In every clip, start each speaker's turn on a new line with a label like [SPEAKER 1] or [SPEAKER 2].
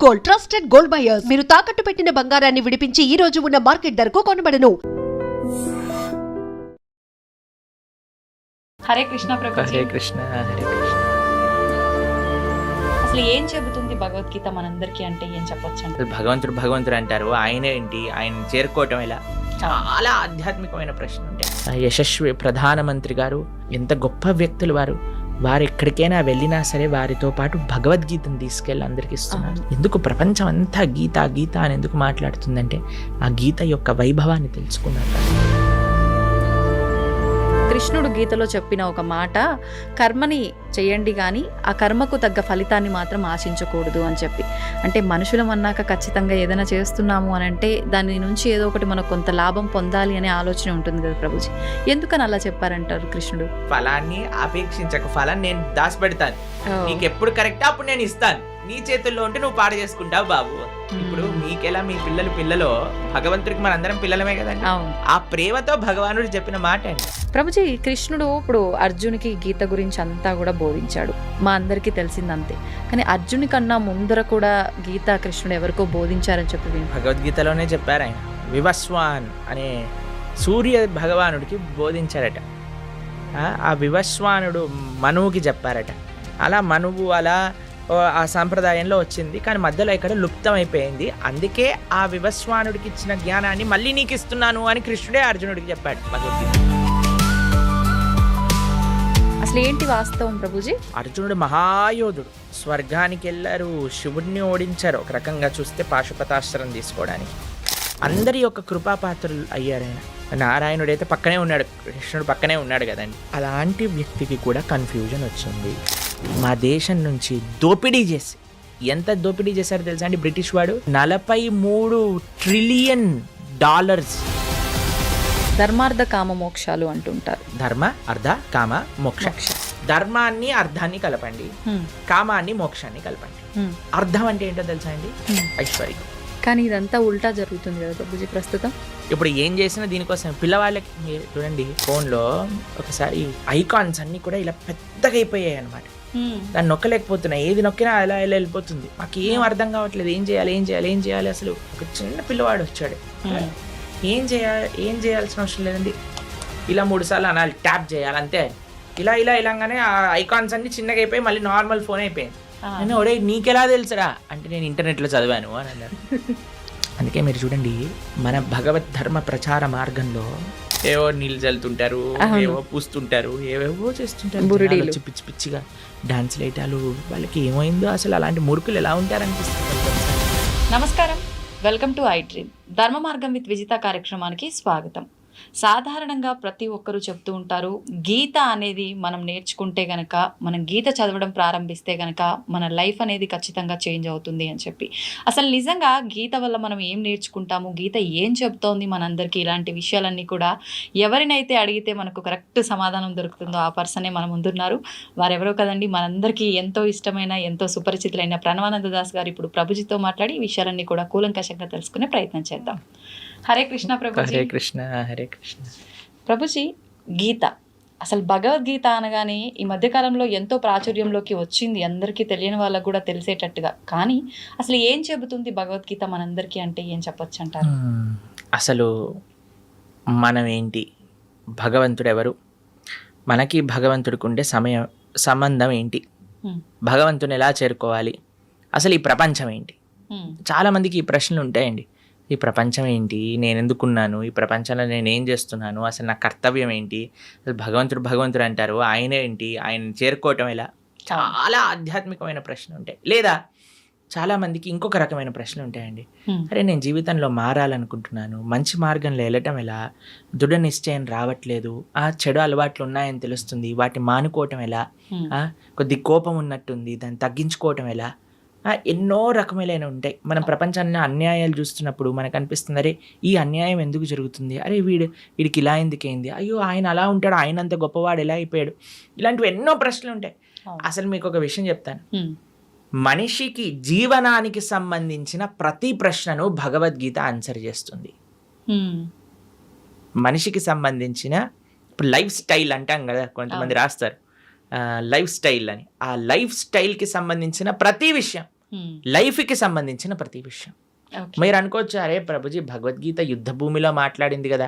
[SPEAKER 1] Gold, trusted gold buyers. మీరు తాకట్టు పెట్టిన బంగారాన్ని విడిపించి ఈ రోజు ఉన్న మార్కెట్ ధరకు కొనబడను.
[SPEAKER 2] హరే కృష్ణ ప్రభుజీ.
[SPEAKER 3] హరే కృష్ణ హరే కృష్ణ.
[SPEAKER 2] అసలు ఏం చెబుతుంది భగవద్గీత మనందరికీ అంటే ఏం చెప్పొచ్చు అంటే?
[SPEAKER 3] భగవంతుడు అంటారు, ఆయన ఏంటి, ఆయన చేరుకోవటం ఎలా? చాలా ఆధ్యాత్మికమైన ప్రశ్న ఉంటాయి. యశస్వి ప్రధానమంత్రి గారు ఎంత గొప్ప వ్యక్తులు వారు ఎక్కడికైనా వెళ్ళినా సరే వారితో పాటు భగవద్గీతను తీసుకెళ్ళి అందరికి ఇస్తున్నారు. ఎందుకు ప్రపంచం అంతా గీత అని ఎందుకు మాట్లాడుతుందంటే ఆ గీత యొక్క వైభవాన్ని తెలుసుకున్నారు.
[SPEAKER 2] కృష్ణుడు గీతలో చెప్పిన ఒక మాట, కర్మని చేయండి కానీ ఆ కర్మకు తగ్గ ఫలితాన్ని మాత్రం ఆశించకూడదు అని చెప్పి. అంటే మనుషులం అన్నాక ఖచ్చితంగా ఏదైనా చేస్తున్నాము అని అంటే దాని నుంచి ఏదో ఒకటి మనకు కొంత లాభం పొందాలి అనే ఆలోచన ఉంటుంది కదా ప్రభుజీ. ఎందుకని అలా చెప్పారంటారు కృష్ణుడు?
[SPEAKER 3] ఫలాన్ని అపేక్షించక, ఫలం నేను దాచిపెడతాను, నీకు ఎప్పుడు కరెక్టా అప్పుడు నేను ఇస్తాను, నీ చేతుల్లో ఉంటే నువ్వు పాడు చేసుకుంటావు బాబు. ఇప్పుడు మీకెలా మీ పిల్లలు భగవంతుడికి మనందరం పిల్లలమే కదండి. ఆ ప్రేమతో భగవానుడు చెప్పిన మాట అండి.
[SPEAKER 2] ప్రభుజీ, కృష్ణుడు ఇప్పుడు అర్జునికి గీత గురించి అంతా కూడా బోధించాడు, మా అందరికీ తెలిసిందంతే. కానీ అర్జుని కన్నా ముందర కూడా గీత కృష్ణుడు ఎవరికో బోధించారని చెప్పి
[SPEAKER 3] భగవద్గీతలోనే చెప్పారు. ఆయన వివస్వాన్ అనే సూర్య భగవానుడికి బోధించారట. ఆ వివస్వానుడు మనువుకి చెప్పారట. అలా మనువు అలా ఆ సాంప్రదాయంలో వచ్చింది, కానీ మధ్యలో ఇక్కడ లుప్తం అయిపోయింది. అందుకే ఆ వివస్వానుడికి ఇచ్చిన జ్ఞానాన్ని మళ్ళీ నీకు ఇస్తున్నాను అని కృష్ణుడే అర్జునుడికి చెప్పాడు భగవద్గీత.
[SPEAKER 2] అసలు ఏంటి వాస్తవం ప్రభుజీ?
[SPEAKER 3] అర్జునుడు మహాయోధుడు, స్వర్గానికి వెళ్ళారు, శివుడిని ఓడించారు. ఒక రకంగా చూస్తే పాశుపతాస్త్రం తీసుకోవడానికి అందరి యొక్క కృపాపాత్రులు అయ్యారు. ఆయన నారాయణుడైతే పక్కనే ఉన్నాడు, కృష్ణుడు పక్కనే ఉన్నాడు కదండి. అలాంటి వ్యక్తికి కూడా కన్ఫ్యూజన్ వచ్చింది. మా దేశం నుంచి దోపిడీ చేసి, ఎంత దోపిడీ చేశారో తెలుసా అండి బ్రిటిష్ వాడు? 43 ట్రిలియన్ డాలర్స్.
[SPEAKER 2] ధర్మార్థ కామ మోక్షాలు అంటుంటారు.
[SPEAKER 3] ధర్మ అర్థ కామ మోక్ష. ధర్మాన్ని అర్థాన్ని కలపండి, కామాన్ని మోక్షాన్ని కలపండి. అర్థం అంటే ఏంటో తెలుసా అండి? ఐశ్వర్యం.
[SPEAKER 2] కానీ ఇదంతా ఉల్టా జరుగుతుంది కదా ప్రభుజీ ప్రస్తుతం.
[SPEAKER 3] ఇప్పుడు ఏం చేసినా దీనికోసం. పిల్లవాళ్ళకి చూడండి, ఫోన్లో ఒకసారి ఐకాన్స్ అన్ని కూడా ఇలా పెద్దగా అయిపోయాయి అనమాట. దాన్ని నొక్కలేకపోతున్నాయి, ఏది నొక్కినా అలా ఇలా వెళ్ళిపోతుంది. మాకు ఏం అర్థం కావట్లేదు, ఏం చేయాలి. అసలు ఒక చిన్న పిల్లవాడు వచ్చాడు, ఏం చేయాల్సిన అవసరం లేదండి, ఇలా 3 సార్లు అనాలి, ట్యాప్ చేయాలి అంతే. ఇలాగానే ఆ ఐకాన్స్ అన్ని చిన్నగా అయిపోయి మళ్ళీ నార్మల్ ఫోన్ అయిపోయింది. నేను ఒడే నీకెలా తెలుసురా అంటే నేను ఇంటర్నెట్లో చదివాను అని అన్నారు. అందుకే మీరు చూడండి, మన భగవద్ ధర్మ ప్రచార మార్గంలో ఏవో నీళ్ళు చల్లుతుంటారు, ఏవో పూస్తుంటారు, ఏవేవో చేస్తుంటారు, పిచ్చి పిచ్చిగా డాన్స్ లేటాలు. వాళ్ళకి ఏమైందో అసలు, అలాంటి మూర్ఖులు ఎలా ఉంటారనిపిస్తుంది.
[SPEAKER 2] నమస్కారం, వెల్కమ్ టు ఐ డ్రీమ్. ధర్మ మార్గం విత్ విజిత కార్యక్రమానికి స్వాగతం. సాధారణంగా ప్రతి ఒక్కరూ చెప్తూ ఉంటారు, గీత అనేది మనం నేర్చుకుంటే గనక, మనం గీత చదవడం ప్రారంభిస్తే గనక మన లైఫ్ అనేది ఖచ్చితంగా చేంజ్ అవుతుంది అని చెప్పి. అసలు నిజంగా గీత వల్ల మనం ఏం నేర్చుకుంటాము, గీత ఏం చెప్తోంది మనందరికీ, ఇలాంటి విషయాలన్నీ కూడా ఎవరినైతే అడిగితే మనకు కరెక్ట్ సమాధానం దొరుకుతుందో ఆ పర్సనే మన ముందున్నారు. వారెవరో కదండి, మనందరికీ ఎంతో ఇష్టమైన, ఎంతో సుపరిచితులైన ప్రణవానంద దాస్ గారు ఇప్పుడు ప్రభుజీతో మాట్లాడి ఈ విషయాలన్నీ కూడా కూలంకషంగా తెలుసుకునే ప్రయత్నం చేద్దాం. హరే కృష్ణ ప్రభుజీ.
[SPEAKER 3] హరే కృష్ణ హరే కృష్ణ.
[SPEAKER 2] ప్రభుజీ, గీత అసలు భగవద్గీత అనగానే ఈ మధ్యకాలంలో ఎంతో ప్రాచుర్యంలోకి వచ్చింది, అందరికీ తెలియని వాళ్ళకు కూడా తెలిసేటట్టుగా. కానీ అసలు ఏం చెబుతుంది భగవద్గీత మనందరికీ అంటే ఏం చెప్పొచ్చు అంటారు?
[SPEAKER 3] అసలు మనం ఏంటి, భగవంతుడు ఎవరు, మనకి భగవంతుడికి ఉండే సంబంధం ఏంటి, భగవంతుని ఎలా చేరుకోవాలి, అసలు ఈ ప్రపంచం ఏంటి? చాలామందికి ఈ ప్రశ్నలు ఉంటాయండి. ఈ ప్రపంచం ఏంటి, నేను ఎందుకున్నాను, ఈ ప్రపంచంలో నేను ఏం చేస్తున్నాను, అసలు నా కర్తవ్యం ఏంటి, అసలు భగవంతుడు అంటారు, ఆయన ఏంటి, ఆయన చేరుకోవటం ఎలా? చాలా ఆధ్యాత్మికమైన ప్రశ్నలు ఉంటాయి. లేదా చాలామందికి ఇంకొక రకమైన ప్రశ్నలు ఉంటాయండి. అరే, నేను జీవితంలో మారాలనుకుంటున్నాను, మంచి మార్గంలో వెళ్ళటం ఎలా, దృఢ నిశ్చయం రావట్లేదు, చెడు అలవాట్లు ఉన్నాయని తెలుస్తుంది, వాటిని మానుకోవటం ఎలా, కొద్ది కోపం ఉన్నట్టుంది, దాన్ని తగ్గించుకోవటం ఎలా, ఎన్నో రకములైన ఉంటాయి. మనం ప్రపంచాన్ని అన్యాయాలు చూస్తున్నప్పుడు మనకు అనిపిస్తుంది, అరే ఈ అన్యాయం ఎందుకు జరుగుతుంది, అరే వీడికి ఇలా ఎందుకైంది, అయ్యో ఆయన అలా ఉంటాడు, ఆయన అంత గొప్పవాడు ఎలా అయిపోయాడు, ఇలాంటివి ఎన్నో ప్రశ్నలు ఉంటాయి. అసలు మీకు ఒక విషయం చెప్తాను, మనిషికి జీవనానికి సంబంధించిన ప్రతి ప్రశ్నను భగవద్గీత ఆన్సర్ చేస్తుంది. మనిషికి సంబంధించిన ఇప్పుడు లైఫ్ స్టైల్ అంటాం కదా, కొంతమంది రాస్తారు లైఫ్ స్టైల్ అని. ఆ లైఫ్ స్టైల్కి సంబంధించిన ప్రతి విషయం లైఫ్కి సంబంధించిన ప్రతి విషయం. మీరు అనుకోవచ్చు, అరే ప్రభుజీ భగవద్గీత యుద్ధ భూమిలో మాట్లాడింది కదా,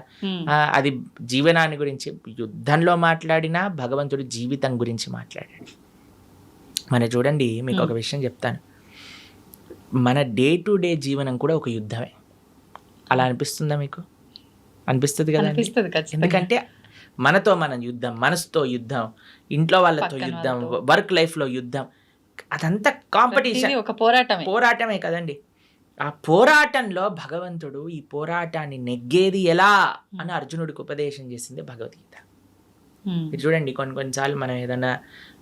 [SPEAKER 3] అది జీవనాన్ని గురించి. యుద్ధంలో మాట్లాడినా భగవంతుడు జీవితం గురించి మాట్లాడాడు. మన చూడండి, మీకు ఒక విషయం చెప్తాను. మన డే టు డే జీవనం కూడా ఒక యుద్ధమే. అలా అనిపిస్తుందా మీకు? అనిపిస్తుంది కదా. ఎందుకంటే మనతో మనం యుద్ధం, మనసుతో యుద్ధం, ఇంట్లో వాళ్ళతో యుద్ధం, వర్క్ లైఫ్లో యుద్ధం, అదంతా కాంపిటీషన్,
[SPEAKER 2] ఒక
[SPEAKER 3] పోరాటమే కదండి. ఆ పోరాటంలో భగవంతుడు ఈ పోరాటాన్ని నెగ్గేది ఎలా అని అర్జునుడికి ఉపదేశం చేసింది భగవద్గీత. మీరు చూడండి, కొన్నిసార్లు మనం ఏదైనా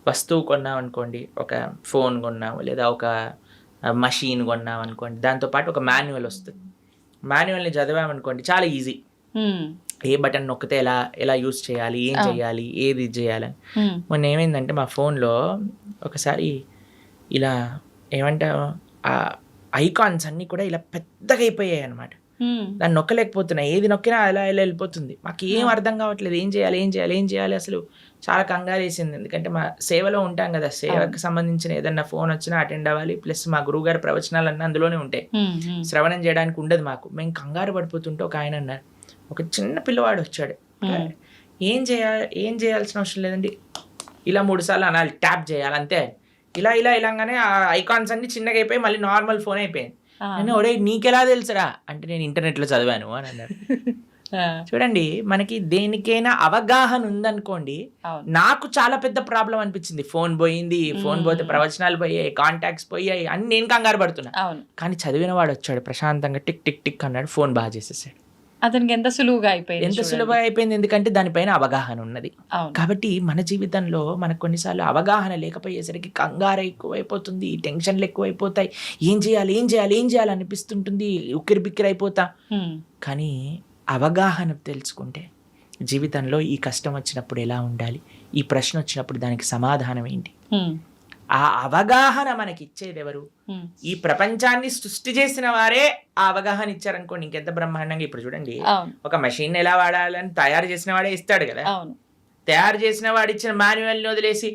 [SPEAKER 3] వస్తువు కొన్నాం అనుకోండి, ఒక ఫోన్ కొన్నాము లేదా ఒక మషీన్ కొన్నాం అనుకోండి, దాంతోపాటు ఒక మాన్యువల్ వస్తుంది. మాన్యువల్ని చదివామనుకోండి, చాలా ఈజీ. ఏ బటన్ నొక్కితే ఎలా యూజ్ చేయాలి, ఏం చేయాలి, ఏది చేయాలని. మొన్న ఏమైందంటే మా ఫోన్లో ఒకసారి ఇలా ఏమంటారు, ఆ ఐకాన్స్ అన్నీ కూడా ఇలా పెద్దగా అయిపోయాయి అనమాట. దాన్ని నొక్కలేకపోతున్నా, ఏది నొక్కినా అలా వెళ్ళిపోతుంది. మాకు ఏం అర్థం కావట్లేదు, ఏం చేయాలి. అసలు చాలా కంగారు వేసింది. ఎందుకంటే మా సేవలో ఉంటాం కదా, సేవకు సంబంధించిన ఏదన్నా ఫోన్ వచ్చినా అటెండ్ అవ్వాలి. ప్లస్ మా గురువు గారి ప్రవచనాలన్నీ అందులోనే ఉంటాయి, శ్రవణం చేయడానికి ఉండదు మాకు. మేము కంగారు పడిపోతుంటే ఒక ఆయన అన్నారు, ఒక చిన్న పిల్లవాడు వచ్చాడు, ఏం చేయాల్సిన అవసరం లేదండి, ఇలా 3 సార్లు అనాలి, ట్యాప్ చేయాలి అంతే. ఇలాగానే ఆ ఐకాన్స్ అన్ని చిన్నగా అయిపోయి మళ్ళీ నార్మల్ ఫోన్ అయిపోయింది. నేను ఒడే నీకెలా తెలుసురా అంటే, నేను ఇంటర్నెట్లో చదివాను అని అన్నారు. చూడండి, మనకి దేనికైనా అవగాహన ఉందనుకోండి. నాకు చాలా పెద్ద ప్రాబ్లం అనిపించింది. ఫోన్ పోతే ప్రవచనాలు పోయాయి, కాంటాక్ట్స్ పోయాయి అని నేను కంగారు పడుతున్నా. కానీ చదివిన వాడు వచ్చాడు, ప్రశాంతంగా టిక్ టిక్ టిక్ అన్నాడు, ఫోన్ బాగా చేసేసాడు.
[SPEAKER 2] అతనికి ఎంత సులువుగా అయిపోయింది,
[SPEAKER 3] ఎందుకంటే దానిపైన అవగాహన ఉన్నది. కాబట్టి మన జీవితంలో మనకు కొన్నిసార్లు అవగాహన లేకపోయేసరికి కంగారు ఎక్కువైపోతుంది, టెన్షన్లు ఎక్కువైపోతాయి, ఏం చేయాలి అనిపిస్తుంటుంది, ఉక్కిరి బిక్కిరి అయిపోతా. కానీ అవగాహన తెలుసుకుంటే జీవితంలో ఈ కష్టం వచ్చినప్పుడు ఎలా ఉండాలి, ఈ ప్రశ్న వచ్చినప్పుడు దానికి సమాధానం ఏంటి, ఆ అవగాహన మనకి ఇచ్చేది ఎవరు? ఈ ప్రపంచాన్ని సృష్టి చేసిన వారే ఆ అవగాహన ఇచ్చారనుకోండి, ఇంకెంత బ్రహ్మాండంగా. ఇప్పుడు చూడండి, ఒక మెషిన్ ఎలా వాడాలని తయారు చేసిన వాడే ఇస్తాడు కదా. తయారు చేసిన వాడు ఇచ్చిన మాన్యువల్ని వదిలేసి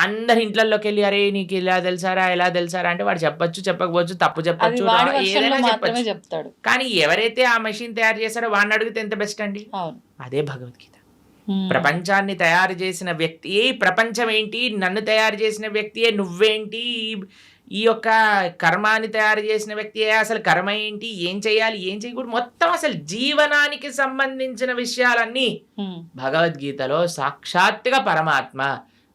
[SPEAKER 3] అందరి ఇంట్లోకి వెళ్ళి, అరే నీకు ఇలా తెలుసారా అంటే వాడు చెప్పకపోవచ్చు, తప్పు చెప్పచ్చు, ఏదైనా చెప్పచ్చు. కానీ ఎవరైతే ఆ మెషిన్ తయారు చేశారో వాడిని అడిగితే ఎంత బెస్ట్ అండి. అదే భగవద్గీత. ప్రపంచాన్ని తయారు చేసిన వ్యక్తియే ప్రపంచం ఏంటి, నన్ను తయారు చేసిన వ్యక్తియే నువ్వేంటి, ఈ యొక్క కర్మాన్ని తయారు చేసిన వ్యక్తియే అసలు కర్మ ఏంటి, ఏం చేయాలి, ఏం చేయకూడదు, మొత్తం అసలు జీవనానికి సంబంధించిన విషయాలన్నీ భగవద్గీతలో సాక్షాత్తుగా పరమాత్మ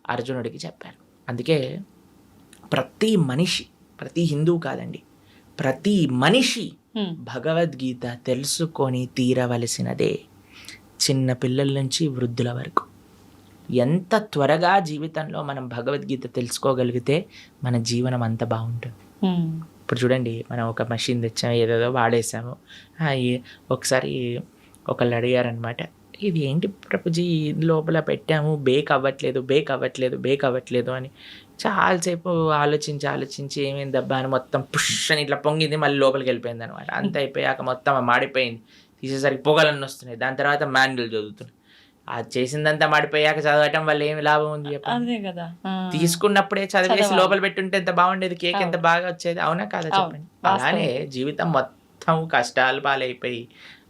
[SPEAKER 3] అర్జునుడికి చెప్పారు. అందుకే ప్రతి మనిషి, ప్రతి హిందువు కాదండి, ప్రతి మనిషి భగవద్గీత తెలుసుకొని తీరవలసినదే. చిన్న పిల్లల నుంచి వృద్ధుల వరకు ఎంత త్వరగా జీవితంలో మనం భగవద్గీత తెలుసుకోగలిగితే మన జీవనం అంత బాగుంటుంది. ఇప్పుడు చూడండి, మనం ఒక మెషిన్ తెచ్చాము, ఏదేదో వాడేసాము. ఒకసారి ఒకళ్ళు అడిగారనమాట, ఇది ఏంటి ప్రభుజీ లోపల పెట్టాము, బేక్ అవ్వట్లేదు అని. చాలాసేపు ఆలోచించి ఏమైందబ్బా అని మొత్తం పుష్ అని ఇట్లా పొంగింది, మళ్ళీ లోపలికి వెళ్ళిపోయింది అనమాట. అంత అయిపోయాక మొత్తం మాడిపోయింది, తీసేసరికి పొగలన్నీ వస్తున్నాయి. దాని తర్వాత మాన్యువల్ చదువుతున్నాయి. అది చేసిందంతా మాడిపోయాక చదవటం వల్ల ఏమి లాభం ఉంది చెప్పండి. తీసుకున్నప్పుడే చదివేసి లోపల పెట్టుంటే ఎంత బాగుండేది, కేక్ ఎంత బాగా వచ్చేది, అవునా కాదా చెప్పండి. అలానే జీవితం మొత్తం కష్టాలు పాలైపోయి,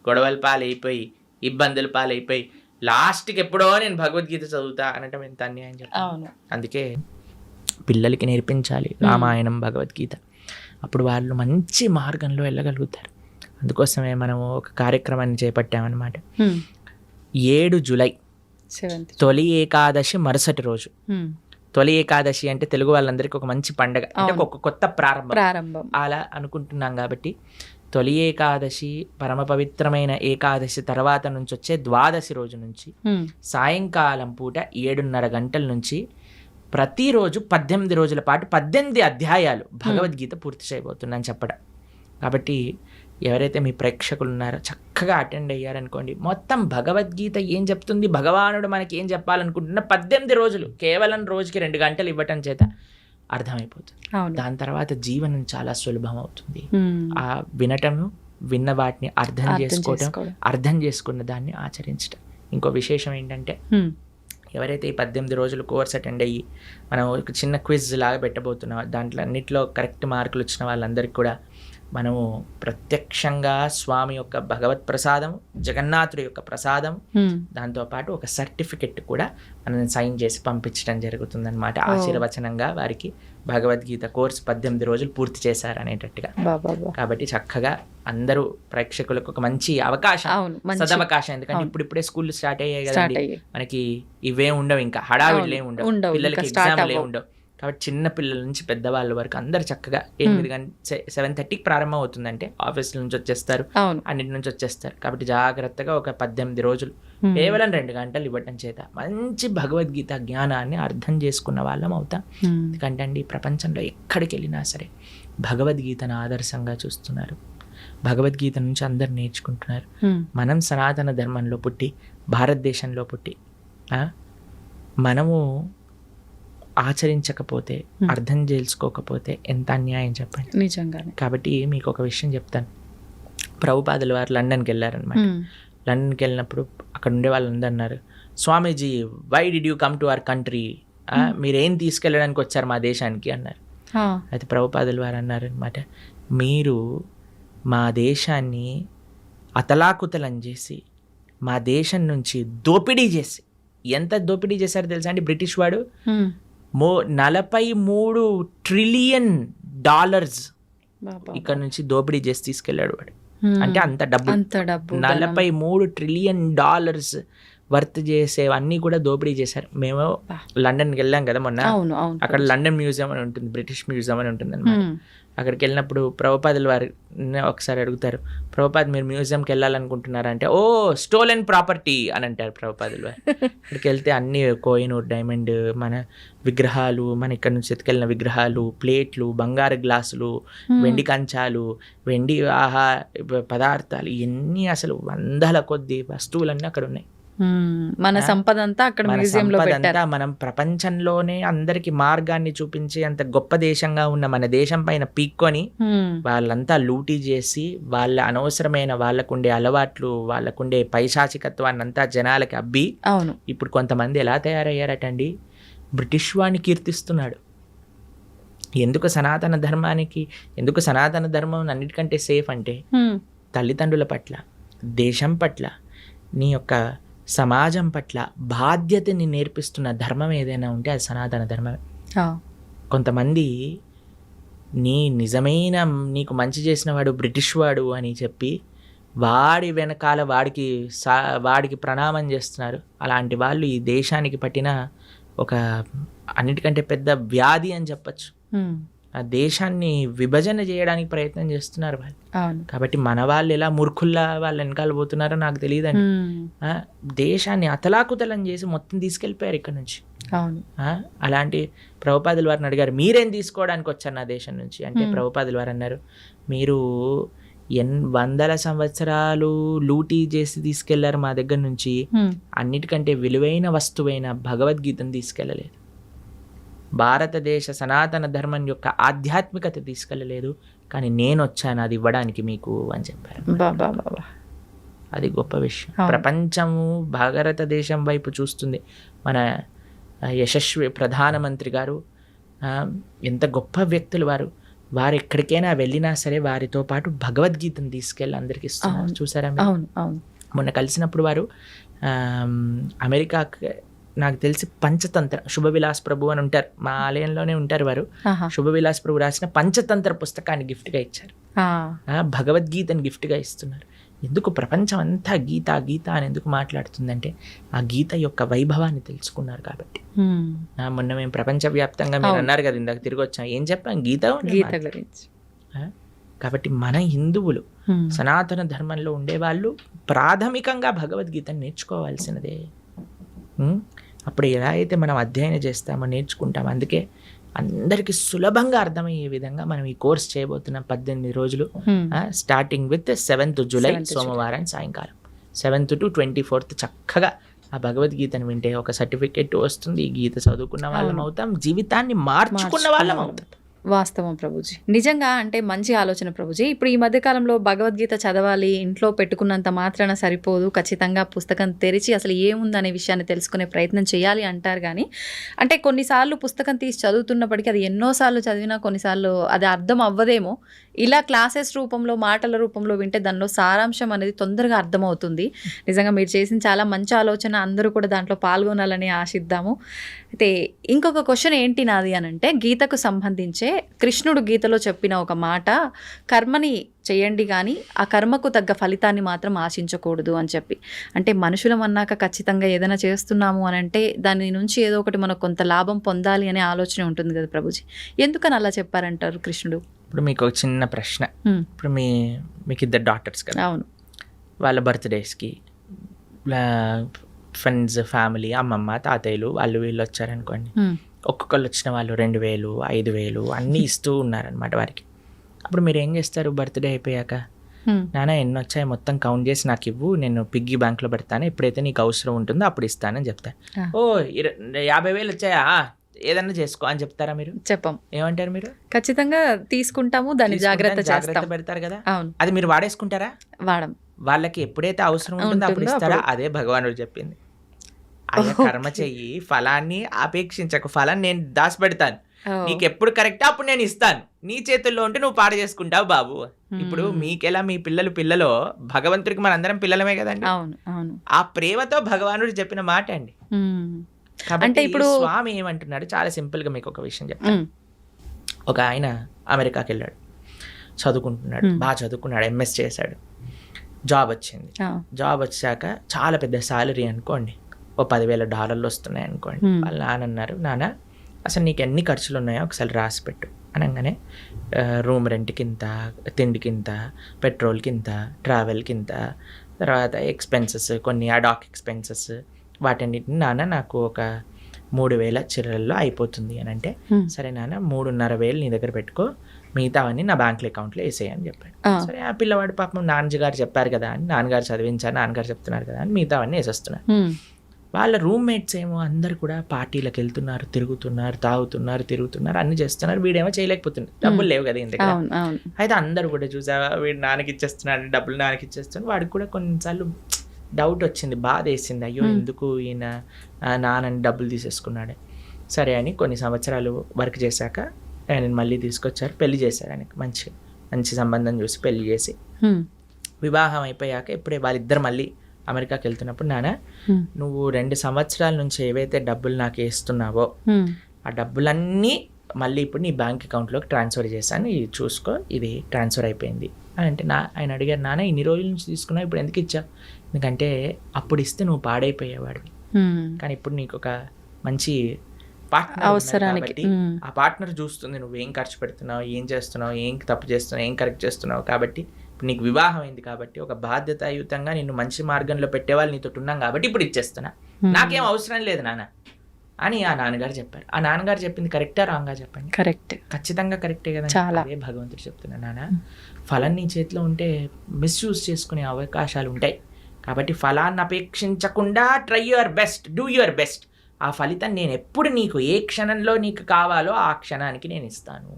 [SPEAKER 3] గొడవలు పాలైపోయి, ఇబ్బందులు పాలైపోయి, లాస్ట్కి ఎప్పుడో నేను భగవద్గీత చదువుతా అనటం ఎంత అన్యాయం చెప్పండి. అందుకే పిల్లలకి నేర్పించాలి రామాయణం, భగవద్గీత. అప్పుడు వాళ్ళు మంచి మార్గంలో వెళ్ళగలుగుతారు. అందుకోసమే మనము ఒక కార్యక్రమాన్ని చేపట్టామన్నమాట. 7 జూలై తొలి ఏకాదశి మరుసటి రోజు. తొలి ఏకాదశి అంటే తెలుగు వాళ్ళందరికీ ఒక మంచి పండగ, అంటే ఒక కొత్త ప్రారంభం అలా అనుకుంటున్నాం. కాబట్టి తొలి ఏకాదశి, పరమ పవిత్రమైన ఏకాదశి తర్వాత నుంచి వచ్చే ద్వాదశి రోజు నుంచి సాయంకాలం పూట 7:30 గంటల నుంచి ప్రతిరోజు 18 రోజుల పాటు 18 అధ్యాయాలు భగవద్గీత పూర్తి చేయబోతున్నాను చెప్పడం. కాబట్టి ఎవరైతే మీ ప్రేక్షకులు ఉన్నారో చక్కగా అటెండ్ అయ్యారనుకోండి, మొత్తం భగవద్గీత ఏం చెప్తుంది, భగవానుడు మనకి ఏం చెప్పాలనుకుంటున్నా 18 రోజులు కేవలం రోజుకి 2 గంటలు ఇవ్వటం చేత అర్థమైపోతుంది. దాని తర్వాత జీవనం చాలా సులభం అవుతుంది. ఆ వినటము, విన్న వాటిని అర్థం చేసుకోవటం, అర్థం చేసుకున్న దాన్ని ఆచరించటం. ఇంకో విశేషం ఏంటంటే ఎవరైతే ఈ 18 రోజులు కోర్స్ అటెండ్ అయ్యి మనం ఒక చిన్న క్విజ్ లాగా పెట్టబోతున్నాం, దాంట్లో అన్నింటిలో కరెక్ట్ మార్కులు వచ్చిన వాళ్ళందరికీ కూడా మనము ప్రత్యక్షంగా స్వామి యొక్క భగవత్ ప్రసాదం, జగన్నాథుడి యొక్క ప్రసాదం, దాంతోపాటు ఒక సర్టిఫికెట్ కూడా మనం సైన్ చేసి పంపించడం జరుగుతుందన్నమాట. ఆశీర్వచనంగా వారికి భగవద్గీత కోర్స్ 18 రోజులు పూర్తి చేశారు అనేటట్టుగా. కాబట్టి చక్కగా అందరూ ప్రేక్షకులకు ఒక మంచి అవకాశం, సదవకాశం. ఎందుకంటే ఇప్పుడిప్పుడే స్కూల్ స్టార్ట్ అయ్యాయి కదండి, మనకి ఇవే ఉండవు, ఇంకా హడావిడిలే ఉండవు, పిల్లలకి ఎగ్జామ్లే ఉండవు. కాబట్టి చిన్న పిల్లల నుంచి పెద్దవాళ్ళ వరకు అందరు చక్కగా 7:30కి ప్రారంభం అవుతుందంటే ఆఫీసుల నుంచి వచ్చేస్తారు, అన్నిటి నుంచి వచ్చేస్తారు. కాబట్టి జాగ్రత్తగా ఒక 18 రోజులు కేవలం 2 గంటలు ఇవ్వటం చేత మంచి భగవద్గీత జ్ఞానాన్ని అర్థం చేసుకున్న వాళ్ళం అవుతాం. ఎందుకంటే అండి ప్రపంచంలో ఎక్కడికి వెళ్ళినా సరే భగవద్గీతను ఆదర్శంగా చూస్తున్నారు, భగవద్గీత నుంచి అందరు నేర్చుకుంటున్నారు. మనం సనాతన ధర్మంలో పుట్టి, భారతదేశంలో పుట్టి మనము ఆచరించకపోతే, అర్థం చేసుకోకపోతే ఎంత అన్యాయం చెప్పండి.
[SPEAKER 2] నిజంగానే.
[SPEAKER 3] కాబట్టి మీకు ఒక విషయం చెప్తాను. ప్రభుపాదుల వారు లండన్కి వెళ్ళారనమాట. లండన్కి వెళ్ళినప్పుడు అక్కడ ఉండే వాళ్ళందరూ అన్నారు, Swamiji why did you come to our country, మీరేం తీసుకెళ్ళడానికి వచ్చారు మా దేశానికి అన్నారు. అయితే ప్రభుపాదుల వారు అన్నారు అనమాట, మీరు మా దేశాన్ని అతలాకుతలం చేసి, మా దేశం నుంచి దోపిడీ చేసి, ఎంత దోపిడీ చేశారో తెలుసా అండి బ్రిటిష్ వాడు, 43 ట్రిలియన్ డాలర్స్ ఇక్కడ నుంచి దోపిడీ చేసి తీసుకెళ్ళాడు వాడు. అంటే అంత డబ్బు 43 ట్రిలియన్ డాలర్స్ వర్త్ చేసేవన్నీ కూడా దోపిడీ చేశారు. మేము లండన్కి వెళ్ళాం కదా మొన్న, అక్కడ లండన్ మ్యూజియం అని ఉంటుంది, బ్రిటిష్ మ్యూజియం అని ఉంటుంది అనమాట. అక్కడికి వెళ్ళినప్పుడు ప్రభుపాదుల వారు ఒకసారి అడుగుతారు, ప్రభుపాద్ మీరు మ్యూజియంకి వెళ్ళాలనుకుంటున్నారంటే, ఓ స్టోలెన్ ప్రాపర్టీ అని అంటారు ప్రభుపాదుల వారు. అక్కడికి వెళ్తే అన్ని కోహినూర్ డైమండ్ మన విగ్రహాలు, మన ఇక్కడ నుంచి ఎత్తుకెళ్ళిన విగ్రహాలు, ప్లేట్లు, బంగారు గ్లాసులు, వెండి కంచాలు, వెండి పదార్థాలు, ఇవన్నీ అసలు వందల కొద్ది వస్తువులన్నీ అక్కడ ఉన్నాయి.
[SPEAKER 2] మన సంపద అంతా అక్కడ మ్యూజియంలో పెట్టారు.
[SPEAKER 3] మనం ప్రపంచంలోనే అందరికి మార్గాన్ని చూపించి అంత గొప్ప దేశంగా ఉన్న మన దేశం పైన పీక్కొని వాళ్ళంతా లూటీ చేసి, వాళ్ళ అనవసరమైన వాళ్ళకుండే అలవాట్లు, వాళ్ళకుండే పైశాచికత్వాన్ని అంతా జనాలకి అబ్బి, ఇప్పుడు కొంతమంది ఎలా తయారయ్యారటండి, బ్రిటిష్ వాడిని కీర్తిస్తున్నాడు. ఎందుకు సనాతన ధర్మం అన్నిటికంటే సేఫ్ అంటే తల్లిదండ్రుల పట్ల, దేశం పట్ల, నీ యొక్క సమాజం పట్ల బాధ్యతని నేర్పిస్తున్న ధర్మం ఏదైనా ఉంటే అది సనాతన ధర్మమే. కొంతమంది నిజమైన నీకు మంచి చేసిన వాడు బ్రిటిష్ వాడు అని చెప్పి వాడి వెనకాల వాడికి ప్రణామం చేస్తున్నారు. అలాంటి వాళ్ళు ఈ దేశానికి పట్టిన ఒక అన్నిటికంటే పెద్ద వ్యాధి అని చెప్పచ్చు. ఆ దేశాన్ని విభజన చేయడానికి ప్రయత్నం చేస్తున్నారు వాళ్ళు. కాబట్టి మన వాళ్ళు ఎలా మూర్ఖుల్లా వాళ్ళ వెనకాల పోతున్నారో నాకు తెలియదండి. దేశాన్ని అతలాకుతలం చేసి మొత్తం తీసుకెళ్ళిపోయారు ఇక్కడ నుంచి. అలాంటి ప్రభుపాదుల వారిని అడిగారు, మీరేం తీసుకోవడానికి వచ్చారు నా దేశం నుంచి అంటే, ప్రభుపాదుల వారు అన్నారు, మీరు వందల సంవత్సరాలు లూటీ చేసి తీసుకెళ్లారు మా దగ్గర నుంచి, అన్నిటికంటే విలువైన వస్తువైన భగవద్గీతను తీసుకెళ్ళలేదు, భారతదేశ సనాతన ధర్మం యొక్క ఆధ్యాత్మికత తీసుకెళ్ళలేదు, కానీ నేను వచ్చాను అది ఇవ్వడానికి మీకు అని చెప్పారు. అది గొప్ప విషయం. ప్రపంచము భారతదేశం వైపు చూస్తుంది. మన యశస్వి ప్రధానమంత్రి గారు ఎంత గొప్ప వ్యక్తులు వారు ఎక్కడికైనా వెళ్ళినా సరే వారితో పాటు భగవద్గీతను తీసుకెళ్ళి అందరికి ఇస్తున్నారు. చూసారా? మొన్న కలిసినప్పుడు వారు అమెరికా, నాకు తెలిసి పంచతంత్ర శుభవిలాస్ ప్రభు అని ఉంటారు, మా ఆలయంలోనే ఉంటారు వారు. శుభవిలాస్ ప్రభు రాసిన పంచతంత్ర పుస్తకాన్ని గిఫ్ట్గా ఇచ్చారు, భగవద్గీతని గిఫ్ట్గా ఇస్తున్నారు. ఎందుకు ప్రపంచం అంతా గీత గీత అని ఎందుకు మాట్లాడుతుందంటే ఆ గీత యొక్క వైభవాన్ని తెలుసుకున్నారు కాబట్టి. మొన్న మేము ప్రపంచవ్యాప్తంగా మీరు అన్నారు కదా ఇందాక తిరిగి వచ్చాం, ఏం చెప్పాం? గీత గురించి. కాబట్టి మన హిందువులు సనాతన ధర్మంలో ఉండేవాళ్ళు ప్రాథమికంగా భగవద్గీతను నేర్చుకోవాల్సినదే. అప్పుడు ఎలా అయితే మనం అధ్యయనం చేస్తామో నేర్చుకుంటామో, అందుకే అందరికి సులభంగా అర్థమయ్యే విధంగా మనం ఈ కోర్స్ చేయబోతున్నాం 18 రోజులు, స్టార్టింగ్ విత్ 7th జూలై సోమవారం సాయంకాలం 7th to 24th చక్కగా ఆ భగవద్గీతను వింటే ఒక సర్టిఫికెట్ వస్తుంది. ఈ గీత చదువుకున్న వాళ్ళం అవుతాం, జీవితాన్ని మార్చుకున్న వాళ్ళం అవుతాం.
[SPEAKER 2] వాస్తవం ప్రభుజీ. నిజంగా అంటే మంచి ఆలోచన ప్రభుజీ. ఇప్పుడు ఈ మధ్యకాలంలో భగవద్గీత చదవాలి, ఇంట్లో పెట్టుకున్నంత మాత్రాన సరిపోదు, ఖచ్చితంగా పుస్తకం తెరిచి అసలు ఏముందనే విషయాన్ని తెలుసుకునే ప్రయత్నం చేయాలి అంటారు. కానీ అంటే కొన్నిసార్లు పుస్తకం తీసి చదువుతున్నప్పటికీ అది ఎన్నోసార్లు చదివినా కొన్నిసార్లు అది అర్థం అవ్వదేమో. ఇలా క్లాసెస్ రూపంలో, మాటల రూపంలో వింటే దానిలో సారాంశం అనేది తొందరగా అర్థమవుతుంది. నిజంగా మీరు చేసిన చాలా మంచి ఆలోచన, అందరూ కూడా దాంట్లో పాల్గొనాలని ఆశిద్దాము. అయితే ఇంకొక క్వశ్చన్ ఏంటి నాది అని అంటే, గీతకు సంబంధించే కృష్ణుడు గీతలో చెప్పిన ఒక మాట, కర్మని చేయండి కానీ ఆ కర్మకు తగ్గ ఫలితాన్ని మాత్రం ఆశించకూడదు అని చెప్పి. అంటే మనుషులం అన్నాక ఖచ్చితంగా ఏదైనా చేస్తున్నాము అని అంటే దాని నుంచి ఏదో ఒకటి మనకు కొంత లాభం పొందాలి అనే ఆలోచన ఉంటుంది కదా ప్రభుజీ. ఎందుకని అలా చెప్పారంటారు కృష్ణుడు?
[SPEAKER 3] ఇప్పుడు మీకు ఒక చిన్న ప్రశ్న. ఇప్పుడు మీకు ఇద్దరు డాటర్స్ కదా,
[SPEAKER 2] అవును.
[SPEAKER 3] వాళ్ళ బర్త్డేస్కి ఫ్రెండ్స్, ఫ్యామిలీ, అమ్మమ్మ, తాతయ్యలు వాళ్ళు వీళ్ళు వచ్చారనుకోండి. ఒక్కొక్కళ్ళు వచ్చిన వాళ్ళు 2,000, 5,000 అన్నీ ఇస్తూ ఉన్నారనమాట వారికి. అప్పుడు మీరు ఏం చేస్తారు? బర్త్డే అయిపోయాక, నాన్న ఎన్ని వచ్చాయి మొత్తం కౌంట్ చేసి నాకు ఇవ్వు, నేను పిగ్గీ బ్యాంక్లో పెడతాను, ఎప్పుడైతే నీకు అవసరం ఉంటుందో అప్పుడు ఇస్తానని చెప్తాను. ఓ 50,000 వచ్చాయా, ఏదన్నా చేసుకో అని చెప్తారా మీరు?
[SPEAKER 2] చెప్పం.
[SPEAKER 3] ఏమంటారు మీరు?
[SPEAKER 2] ఖచ్చితంగా తీసుకుంటాము, దాన్ని జాగ్రత్త
[SPEAKER 3] పెడతారు కదా.
[SPEAKER 2] అవును.
[SPEAKER 3] అది మీరు వాడేసుకుంటారా?
[SPEAKER 2] వాడం.
[SPEAKER 3] వాళ్ళకి ఎప్పుడైతే అవసరం ఉంటుందో అప్పుడు ఇస్తారా? అదే భగవానుడు చెప్పింది. అయ్యా కర్మ చెయ్యి, ఫలాన్ని అపేక్షించకు, ఫలాన్ని నేను దాచిపెడతాను, నీకు ఎప్పుడు కరెక్ట్ అప్పుడు నేను ఇస్తాను, నీ చేతుల్లో ఉంటే నువ్వు పాడు చేసుకుంటావు బాబు. ఇప్పుడు మీకెలా మీ పిల్లలో భగవంతుడికి మనందరం పిల్లలమే కదండి. ఆ ప్రేమతో భగవానుడు చెప్పిన మాట అండి. అంటే ఇప్పుడు స్వామి ఏమంటున్నాడు, చాలా సింపుల్ గా మీకు ఒక విషయం చెప్తాను. ఒక ఆయన అమెరికాకి వెళ్ళాడు, చదువుకుంటున్నాడు, బాగా చదువుకున్నాడు, ఎంఎస్ చేశాడు, జాబ్ వచ్చింది. జాబ్ వచ్చాక చాలా పెద్ద శాలరీ అనుకోండి, ఓ $10,000 వస్తున్నాయి అనుకోండి. వాళ్ళ నాన్న అన్నారు, నాన్న అసలు నీకు ఎన్ని ఖర్చులు ఉన్నాయో ఒకసారి రాసి పెట్టు అనగానే, రూమ్ రెంట్కి ఇంత, తిండికి ఇంత, పెట్రోల్కి ఇంత, ట్రావెల్కి ఇంత, తర్వాత ఎక్స్పెన్సెస్, కొన్ని అడాక్ ఎక్స్పెన్సెస్, వాటన్నిటిని నాన్న నాకు ఒక 3,000 చిల్లరల్లో అయిపోతుంది అని అంటే, సరే నాన్న 3,500 నీ దగ్గర పెట్టుకో, మిగతావన్నీ నా బ్యాంక్ అకౌంట్లో వేసేయని చెప్పాడు. సరే ఆ పిల్లవాడు పాపం నాన్నగారు చెప్పారు కదా అని, నాన్నగారు చదివించారు, నాన్నగారు చెప్తున్నారు కదా అని మిగతావన్నీ వేసేస్తున్నారు. వాళ్ళ రూమ్మేట్స్ ఏమో అందరు కూడా పార్టీలకు వెళ్తున్నారు, తిరుగుతున్నారు, అన్ని చేస్తున్నారు. వీడేమో చేయలేకపోతున్నాడు, డబ్బులు లేవు కదా ఇంత. అయితే అందరు కూడా చూసావా, వీడు నాన్నకి ఇచ్చేస్తున్నాడు, డబ్బులు నాన్నకి ఇచ్చేస్తున్నాడు. వాడికి కూడా కొన్నిసార్లు డౌట్ వచ్చింది, బాధ వేసింది, అయ్యో ఎందుకు ఈయన నాన్నని డబ్బులు తీసేసుకున్నాడు. సరే అని కొన్ని సంవత్సరాలు వర్క్ చేశాక ఆయన మళ్ళీ తీసుకొచ్చారు, పెళ్లి చేశారు. ఆయనకి మంచి సంబంధం చూసి పెళ్లి చేసి, వివాహం అయిపోయాక ఇప్పుడే వాళ్ళిద్దరు మళ్ళీ అమెరికాకి వెళ్తున్నప్పుడు, నాన్న నువ్వు 2 సంవత్సరాల నుంచి ఏవైతే డబ్బులు నాకు వేస్తున్నావో ఆ డబ్బులన్నీ మళ్ళీ ఇప్పుడు నీ బ్యాంక్ అకౌంట్లోకి ట్రాన్స్ఫర్ చేశాను, ఇది చూసుకో, ఇది ట్రాన్స్ఫర్ అయిపోయింది అని అంటే, ఆయన అడిగారు, నాన్న ఇన్ని రోజుల నుంచి తీసుకున్నావు, ఇప్పుడు ఎందుకు ఇచ్చావు? ఎందుకంటే అప్పుడు ఇస్తే నువ్వు పాడైపోయేవాడివి, కానీ ఇప్పుడు నీకు ఒక మంచి పార్ట్నర్ అవసరానికి ఆ పార్ట్నర్ చూస్తుంది నువ్వు ఏం ఖర్చు పెడుతున్నావు, ఏం చేస్తున్నావు, ఏం తప్పు చేస్తున్నావు, ఏం కరెక్ట్ చేస్తున్నావు. కాబట్టి ఇప్పుడు నీకు వివాహం అయింది కాబట్టి ఒక బాధ్యతాయుతంగా నిన్ను మంచి మార్గంలో పెట్టేవాళ్ళు నీతో ఉన్నాం కాబట్టి ఇప్పుడు ఇచ్చేస్తున్నా, నాకేం అవసరం లేదు నాన్న అని ఆ నాన్నగారు చెప్పారు. ఆ నాన్నగారు చెప్పింది కరెక్టా రాంగా చెప్పండి? కరెక్ట్, ఖచ్చితంగా కరెక్టే కదా. అదే భగవంతుడు చెప్తున్నా, నాన్న ఫలం నీ చేతిలో ఉంటే మిస్యూజ్ చేసుకునే అవకాశాలు ఉంటాయి, కాబట్టి ఫలాన్ని అపేక్షించకుండా try your best, do your best. ఆ ఫలితం నేను ఎప్పుడు నీకు ఏ క్షణంలో నీకు కావాలో ఆ క్షణానికి నేను ఇస్తాను.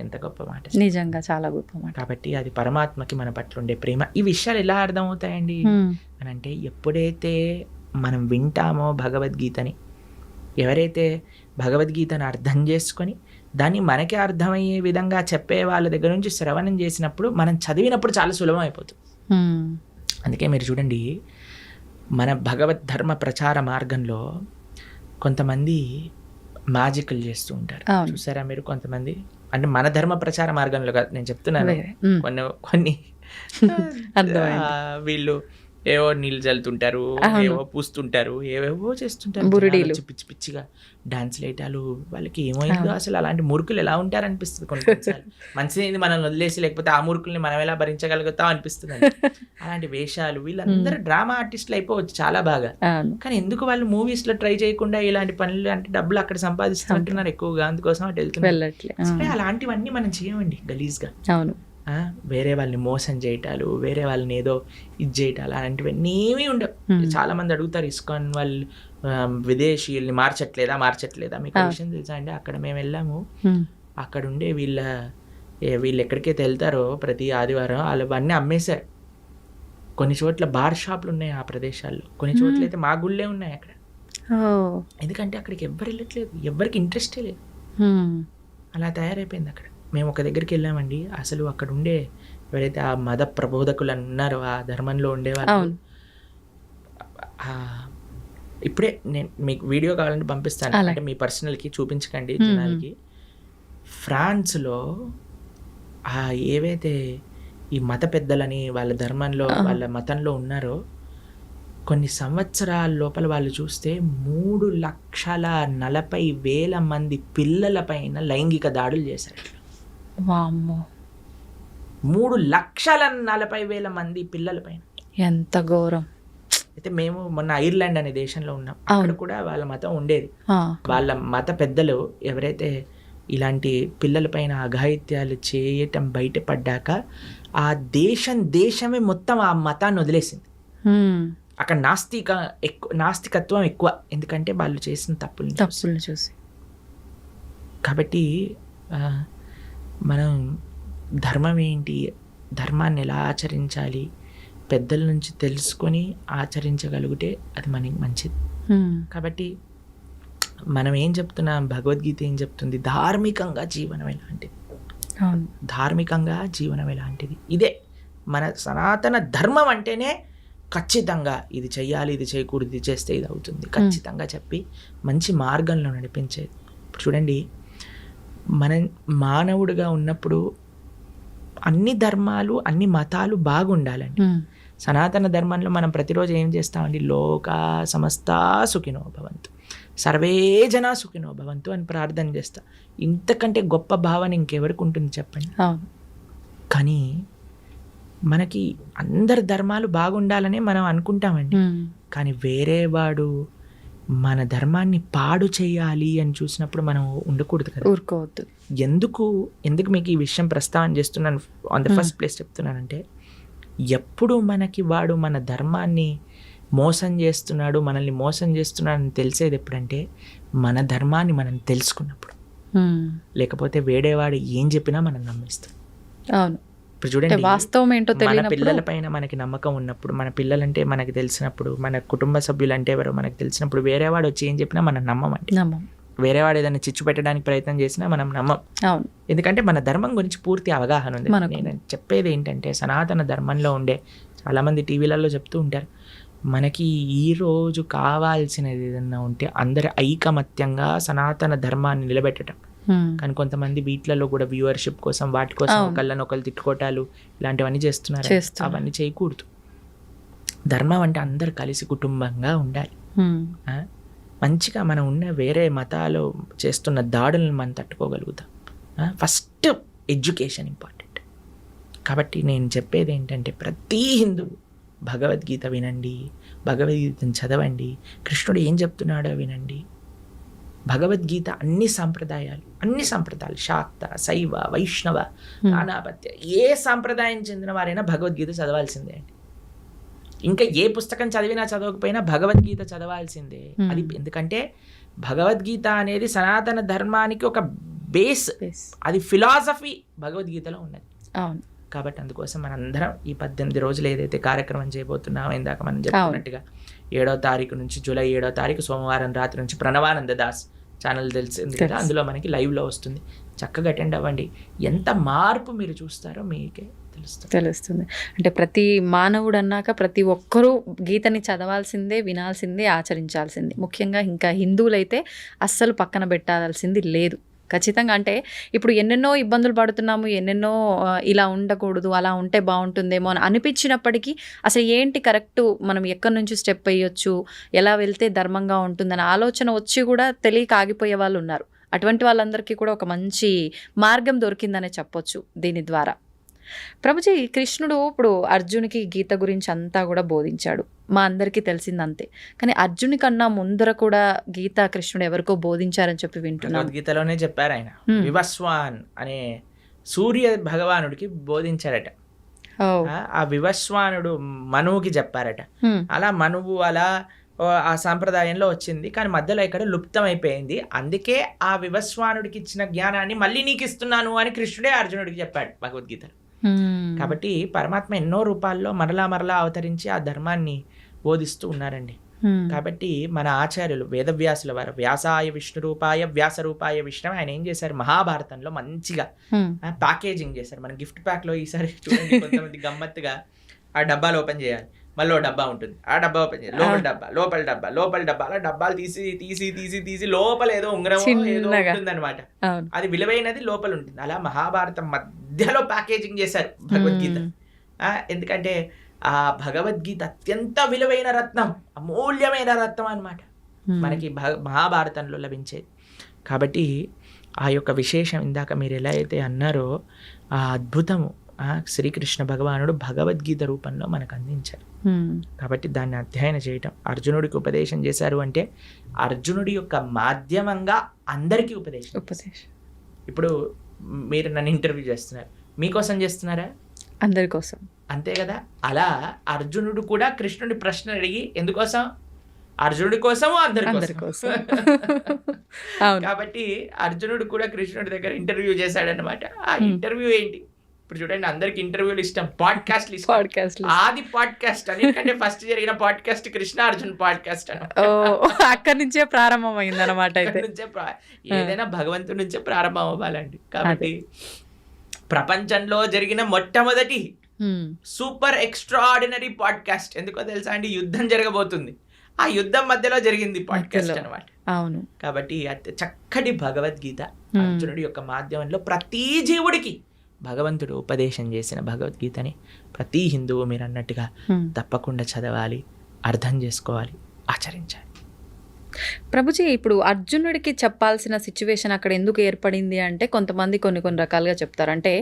[SPEAKER 3] ఎంత గొప్ప మాట, నిజంగా చాలా గొప్ప మాట. కాబట్టి అది పరమాత్మకి మన పట్ల ఉండే ప్రేమ. ఈ విషయాలు ఎలా అర్థమవుతాయండి అని అంటే, ఎప్పుడైతే మనం వింటామో భగవద్గీతని, ఎవరైతే భగవద్గీతను అర్థం చేసుకొని దాన్ని మనకే అర్థమయ్యే విధంగా చెప్పే వాళ్ళ దగ్గర నుంచి శ్రవణం చేసినప్పుడు, మనం చదివినప్పుడు చాలా సులభం అయిపోతుంది. అందుకే మీరు చూడండి, మన భగవద్ ధర్మ ప్రచార మార్గంలో కొంతమంది మ్యాజిక్లు చేస్తూ ఉంటారు, చూసారా మీరు? కొంతమంది అంటే మన ధర్మ ప్రచార మార్గంలో కాదు నేను చెప్తున్నాను, కొన్ని వీళ్ళు ఏవో నీళ్ళు చల్లుతుంటారు, ఏవో పూస్తుంటారు, ఏవేవో చేస్తుంటారు, బురుడీలు పిచ్చి పిచ్చిగా డాన్స్ లేటాలు. వాళ్ళకి ఏమైందో అసలు, అలాంటి మూర్ఖులు ఎలా ఉంటారు అనిపిస్తుంది కొన్నిసార్లు. మంచిది మనల్ని వదిలేసి, లేకపోతే ఆ మూర్ఖుల్ని మనం ఎలా భరించగలుగుతాం అనిపిస్తుంది. అలాంటి వేషాలు, వీళ్ళందరూ డ్రామా ఆర్టిస్టులు అయిపోవచ్చు చాలా బాగా, కానీ ఎందుకు వాళ్ళు మూవీస్ లో ట్రై చేయకుండా ఇలాంటి పనులు, అంటే డబ్బులు అక్కడ సంపాదిస్తుంటున్నారు ఎక్కువగా, అందుకోసం అటు వెళ్తున్నారు. అలాంటివన్నీ మనం చేయమండి గలీజ్గా. అవును, వేరే వాళ్ళని మోసం చేయటాలు, వేరే వాళ్ళని ఏదో ఇది చేయటాలు, అలాంటివన్నీ ఏమీ ఉండవు. చాలా మంది అడుగుతారు, ఇస్కాన్ వాళ్ళు విదేశీయుల్ని మార్చట్లేదా? మీకు విషయం తెలుసా అండి, అక్కడ మేము వెళ్ళాము, అక్కడుండే వీళ్ళు ఎక్కడికైతే వెళ్తారో ప్రతి ఆదివారం వాళ్ళవన్నీ అమ్మేశారు. కొన్ని చోట్ల బార్ షాపులు ఉన్నాయి ఆ ప్రదేశాల్లో, కొన్ని చోట్ల అయితే మా గుళ్ళే ఉన్నాయి అక్కడ. ఎందుకంటే అక్కడికి ఎవ్వరు వెళ్ళట్లేదు, ఎవ్వరికి ఇంట్రెస్టే లేదు. అలా తయారైపోయింది అక్కడ. మేము ఒక దగ్గరికి వెళ్ళామండి, అసలు అక్కడ ఉండే ఎవరైతే ఆ మత ప్రబోధకులు ఉన్నారో, ఆ ధర్మంలో ఉండేవాళ్ళు, ఇప్పుడే నేను మీకు వీడియో కావాలంటే పంపిస్తాను, అంటే మీ పర్సనల్కి చూపించకండి జనాలకి. ఫ్రాన్స్లో ఏవైతే ఈ మత పెద్దలని వాళ్ళ ధర్మంలో వాళ్ళ మతంలో ఉన్నారో, కొన్ని సంవత్సరాల లోపల వాళ్ళు చూస్తే 3,40,000 మంది పిల్లల పైన లైంగిక దాడులు చేశారు. 3,40,000 మంది పిల్లల పైన.
[SPEAKER 2] ఎంత ఘోరం.
[SPEAKER 3] అయితే మేము మొన్న ఐర్లాండ్ అనే దేశంలో ఉన్నాం, అక్కడ కూడా వాళ్ళ మతం ఉండేది. వాళ్ళ మత పెద్దలు ఎవరైతే ఇలాంటి పిల్లల పైన అఘాయిత్యాలు చేయటం బయటపడ్డాక ఆ దేశమే మొత్తం ఆ మతాన్ని వదిలేసింది. అక్కడ నాస్తికత్వం ఎక్కువ, ఎందుకంటే వాళ్ళు చేసిన తప్పులు చూసి. కాబట్టి మనం ధర్మం ఏంటి, ధర్మాన్ని ఎలా ఆచరించాలి, పెద్దల నుంచి తెలుసుకొని ఆచరించగలిగితే అది మనకి మంచిది. కాబట్టి మనం ఏం చెప్తున్నాం, భగవద్గీత ఏం చెప్తుంది, ధార్మికంగా జీవనం ఎలాంటిది. ఇదే మన సనాతన ధర్మం అంటేనే ఖచ్చితంగా ఇది చెయ్యాలి, ఇది చేయకూడదు, ఇది చేస్తే ఇది అవుతుంది ఖచ్చితంగా చెప్పి మంచి మార్గంలో నడిపించేది. ఇప్పుడు చూడండి, మనం మానవుడిగా ఉన్నప్పుడు అన్ని ధర్మాలు అన్ని మతాలు బాగుండాలండి. సనాతన ధర్మంలో మనం ప్రతిరోజు ఏం చేస్తామండి, లోకా సమస్తా సుఖినో భవంతు, సర్వే జనా సుఖినో భవంతు అని ప్రార్థన చేస్తా. ఇంతకంటే గొప్ప భావన ఇంకెవరికి ఉంటుంది చెప్పండి. కానీ మనకి అందరి ధర్మాలు బాగుండాలనే మనం అనుకుంటామండి. కానీ వేరే వాడు మన ధర్మాన్ని పాడు చేయాలి అని చూసినప్పుడు మనం ఉండకూడదు కదా,
[SPEAKER 2] ఊరుకోవద్దు.
[SPEAKER 3] ఎందుకు మీకు ఈ విషయం ప్రస్తావన చేస్తున్నాను, ఆన్ ద ఫస్ట్ ప్లేస్ చెప్తున్నానంటే, ఎప్పుడు మనకి వాడు మన ధర్మాన్ని మోసం చేస్తున్నాడు, మనల్ని మోసం చేస్తున్నాడు అని తెలిసేది ఎప్పుడంటే మన ధర్మాన్ని మనం తెలుసుకున్నప్పుడు. లేకపోతే వేడేవాడు ఏం చెప్పినా మనం నమ్మేస్తాం.
[SPEAKER 2] అవును.
[SPEAKER 3] ఇప్పుడు చూడండి,
[SPEAKER 2] వాస్తవం ఏంటో
[SPEAKER 3] మన పిల్లల పైన మనకి నమ్మకం ఉన్నప్పుడు, మన పిల్లలంటే మనకి తెలిసినప్పుడు, మన కుటుంబ సభ్యులు అంటే ఎవరో మనకు తెలిసినప్పుడు, వేరేవాడు వచ్చి ఏం చెప్పినా మనం నమ్మమండి. వేరేవాడు ఏదైనా చిచ్చు పెట్టడానికి ప్రయత్నం చేసినా మనం నమ్మం. ఎందుకంటే మన ధర్మం గురించి పూర్తి అవగాహన ఉంది. నేను చెప్పేది ఏంటంటే, సనాతన ధర్మంలో ఉండే చాలామంది టీవీలలో చెప్తూ ఉంటారు, మనకి ఈరోజు కావాల్సినది ఏదన్నా ఉంటే అందరి ఐకమత్యంగా సనాతన ధర్మాన్ని నిలబెట్టడం. కానీ కొంతమంది వీటిలలో కూడా వ్యూవర్షిప్ కోసం వాటి కోసం ఒకళ్ళని తిట్టుకోవటాలు ఇలాంటివన్నీ చేస్తున్నారు. అవన్నీ చేయకూడదు. ధర్మం అంటే అందరు కలిసి కుటుంబంగా ఉండాలి. మంచిగా మనం ఉన్న వేరే మతాలు చేస్తున్న దాడులను మనం తట్టుకోగలుగుతాం. First education important. కాబట్టి నేను చెప్పేది ఏంటంటే, ప్రతి హిందువు భగవద్గీత వినండి, భగవద్గీతను చదవండి, కృష్ణుడు ఏం చెప్తున్నాడో వినండి. భగవద్గీత అన్ని సంప్రదాయాలు శాక్త, శైవ, వైష్ణవ, నానాపత్య, ఏ సాంప్రదాయం చెందిన వారైనా భగవద్గీత చదవాల్సిందే అండి. ఇంకా ఏ పుస్తకం చదివినా చదవకపోయినా భగవద్గీత చదవాల్సిందే. అది ఎందుకంటే భగవద్గీత అనేది సనాతన ధర్మానికి ఒక బేస్, అది ఫిలాసఫీ భగవద్గీతలో ఉన్నది. కాబట్టి అందుకోసం మనందరం ఈ 18 రోజులు ఏదైతే కార్యక్రమం చేయబోతున్నామో, ఇందాక మనం చెప్పుకున్నట్టుగా 7వ తారీఖు నుంచి, జూలై 7వ తారీఖు సోమవారం రాత్రి నుంచి ప్రణవానంద దాస్ ఛానల్ తెలిసింది కదా, అందులో మనకి లైవ్లో వస్తుంది. చక్కగా అటెండ్ అవ్వండి. ఎంత మార్పు మీరు చూస్తారో మీకే తెలుస్తుంది.
[SPEAKER 2] అంటే ప్రతి మానవుడు అన్నాక ప్రతి ఒక్కరూ గీతని చదవాల్సిందే, వినాల్సిందే, ఆచరించాల్సిందే. ముఖ్యంగా ఇంకా హిందువులైతే అస్సలు పక్కన పెట్టాల్సింది లేదు. ఖచ్చితంగా. అంటే ఇప్పుడు ఎన్నెన్నో ఇబ్బందులు పడుతున్నాము, ఎన్నెన్నో ఇలా ఉండకూడదు, అలా ఉంటే బాగుంటుందేమో అని అనిపించినప్పటికీ అసలు ఏంటి కరెక్ట్, మనం ఎక్కడి నుంచి స్టెప్ వేయొచ్చు, ఎలా వెళ్తే ధర్మంగా ఉంటుందని ఆలోచన వచ్చి కూడా తెలియక ఆగిపోయే వాళ్ళు ఉన్నారు. అటువంటి వాళ్ళందరికీ కూడా ఒక మంచి మార్గం దొరికిందనే చెప్పొచ్చు దీని ద్వారా. ప్రభుజీ, కృష్ణుడు ఇప్పుడు అర్జునికి గీత గురించి అంతా కూడా బోధించాడు, మా అందరికీ తెలిసిందంతే. కానీ అర్జుని కన్నా ముందర కూడా గీత కృష్ణుడు ఎవరికో బోధించారని చెప్పి వింటున్నాను.
[SPEAKER 3] గీతలోనే చెప్పారు ఆయన, వివస్వాన్ అనే సూర్య భగవానుడికి బోధించారట. ఆ వివస్వానుడు మనువుకి చెప్పారట. అలా మనువు అలా ఆ సాంప్రదాయంలో వచ్చింది, కానీ మధ్యలో ఇక్కడ లుప్తం అయిపోయింది. అందుకే ఆ వివస్వానుడికి ఇచ్చిన జ్ఞానాన్ని మళ్ళీ నీకు ఇస్తున్నాను అని కృష్ణుడే అర్జునుడికి చెప్పాడు భగవద్గీతలో. కాబట్టి పరమాత్మ ఎన్నో రూపాల్లో మరలా మరలా అవతరించి ఆ ధర్మాన్ని బోధిస్తూ ఉన్నారండి. కాబట్టి మన ఆచార్యులు వేదవ్యాసుల వారు వ్యాసాయ విష్ణు రూపాయ వ్యాస రూపాయ విష్ణు, ఆయన ఏం చేశారు, మహాభారతంలో మంచిగా ప్యాకేజింగ్ చేశారు. మన గిఫ్ట్ ప్యాక్ లో ఈసారి చూడండి కొంతమంది గమ్మత్తుగా ఆ డబ్బాలు ఓపెన్ చేయాలి, మళ్ళీ డబ్బా ఉంటుంది, ఆ డబ్బా ఓపెన్ చేయాలి, లోపల డబ్బా అలా డబ్బాలు తీసి తీసి తీసి తీసి లోపల ఏదో ఉంగరం ఏదో ఉంటుంది అనమాట, అది విలువైనది లోపల ఉంటుంది. అలా మహాభారతం మధ్యలో ప్యాకేజింగ్ చేశారు భగవద్గీత. ఎందుకంటే ఆ భగవద్గీత అత్యంత విలువైన రత్నం, అమూల్యమైన రత్నం అన్నమాట మనకి మహాభారతంలో లభించేది. కాబట్టి ఆ యొక్క విశేషం ఇందాక మీరు ఎలా అయితే అన్నారో ఆ అద్భుతము శ్రీకృష్ణ భగవానుడు భగవద్గీత రూపంలో మనకు అందించారు. కాబట్టి దాన్ని అధ్యయనం చేయటం, అర్జునుడికి ఉపదేశం చేశారు అంటే అర్జునుడి యొక్క మాధ్యమంగా అందరికీ ఉపదేశం. ఇప్పుడు మీరు నన్ను ఇంటర్వ్యూ చేస్తున్నారు, మీకోసం చేస్తున్నారా?
[SPEAKER 2] అందరి కోసం,
[SPEAKER 3] అంతే కదా. అలా అర్జునుడు కూడా కృష్ణుడి ప్రశ్న అడిగి ఎందుకోసం? అర్జునుడి కోసము అందరి కోసం. కాబట్టి అర్జునుడు కూడా కృష్ణుడి దగ్గర ఇంటర్వ్యూ చేశాడనమాట. ఆ ఇంటర్వ్యూ ఏంటి? ఇప్పుడు చూడండి, అందరికి ఇంటర్వ్యూలు ఇష్టం, పాడ్కాస్ట్లు ఇష్టం. ఆది పాడ్కాస్ట్ అన్నిటికంటే ఫస్ట్ జరిగిన పాడ్కాస్ట్ కృష్ణ అర్జున్ పాడ్కాస్ట్ అని
[SPEAKER 2] అక్కడి నుంచే ప్రారంభం అయింది అనమాట.
[SPEAKER 3] ఏదైనా భగవంతుడి నుంచే ప్రారంభం అవ్వాలండి. కాబట్టి ప్రపంచంలో జరిగిన మొట్టమొదటి సూపర్ ఎక్స్ట్రాఆర్డినరీ పాడ్కాస్ట్ ఎందుకో తెలుసా అండి? యుద్ధం జరగబోతుంది, ఆ యుద్ధం మధ్యలో జరిగింది పాడ్కాస్ట్ అనమాట.
[SPEAKER 2] అవును.
[SPEAKER 3] కాబట్టి చక్కటి భగవద్గీత అర్జునుడి యొక్క మాధ్యమంలో ప్రతి జీవుడికి భగవంతుడు ఉపదేశం చేసిన భగవద్గీతని ప్రతి హిందువు మీరు అన్నట్టుగా తప్పకుండా చదవాలి, అర్థం చేసుకోవాలి, ఆచరించాలి.
[SPEAKER 2] ప్రభుజీ, ఇప్పుడు అర్జునుడికి చెప్పాల్సిన సిచ్యువేషన్ అక్కడ ఎందుకు ఏర్పడింది అంటే కొంతమంది కొన్ని రకాలుగా చెప్తారు. అంటే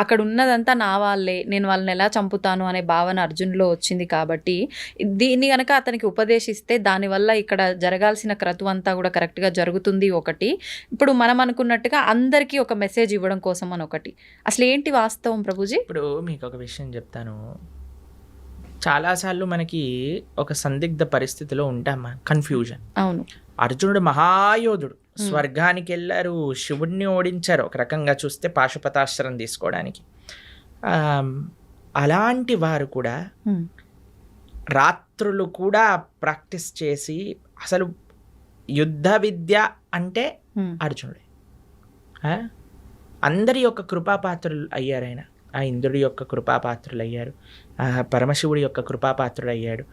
[SPEAKER 2] అక్కడ ఉన్నదంతా నా వాళ్ళే, నేను వాళ్ళని ఎలా చంపుతాను అనే భావన అర్జునులో వచ్చింది. కాబట్టి దీన్ని కనుక అతనికి ఉపదేశిస్తే దానివల్ల ఇక్కడ జరగాల్సిన క్రతువు అంతా కూడా కరెక్ట్గా జరుగుతుంది. ఒకటి, ఇప్పుడు మనం అనుకున్నట్టుగా అందరికీ ఒక మెసేజ్ ఇవ్వడం కోసం అని ఒకటి. అసలు ఏంటి వాస్తవం ప్రభుజీ?
[SPEAKER 3] ఇప్పుడు మీకు ఒక విషయం చెప్తాను. చాలాసార్లు మనకి ఒక సందిగ్ధ పరిస్థితిలో ఉంటాం, కన్ఫ్యూజన్.
[SPEAKER 2] అవును.
[SPEAKER 3] అర్జునుడు మహాయోధుడు, స్వర్గానికి వెళ్ళారు, శివుడిని ఓడించారు ఒక రకంగా చూస్తే పాశుపతాస్త్రం తీసుకోవడానికి. అలాంటి వారు కూడా రాత్రులు కూడా ప్రాక్టీస్ చేసి, అసలు యుద్ధ విద్య అంటే అర్జునుడే. అందరి యొక్క కృపాపాత్రులు అయ్యారు ఆయన. ఆ ఇంద్రుడి యొక్క కృపాపాత్రులు అయ్యారు, పరమశివుడి యొక్క కృపాపాత్రుడు అయ్యాడు.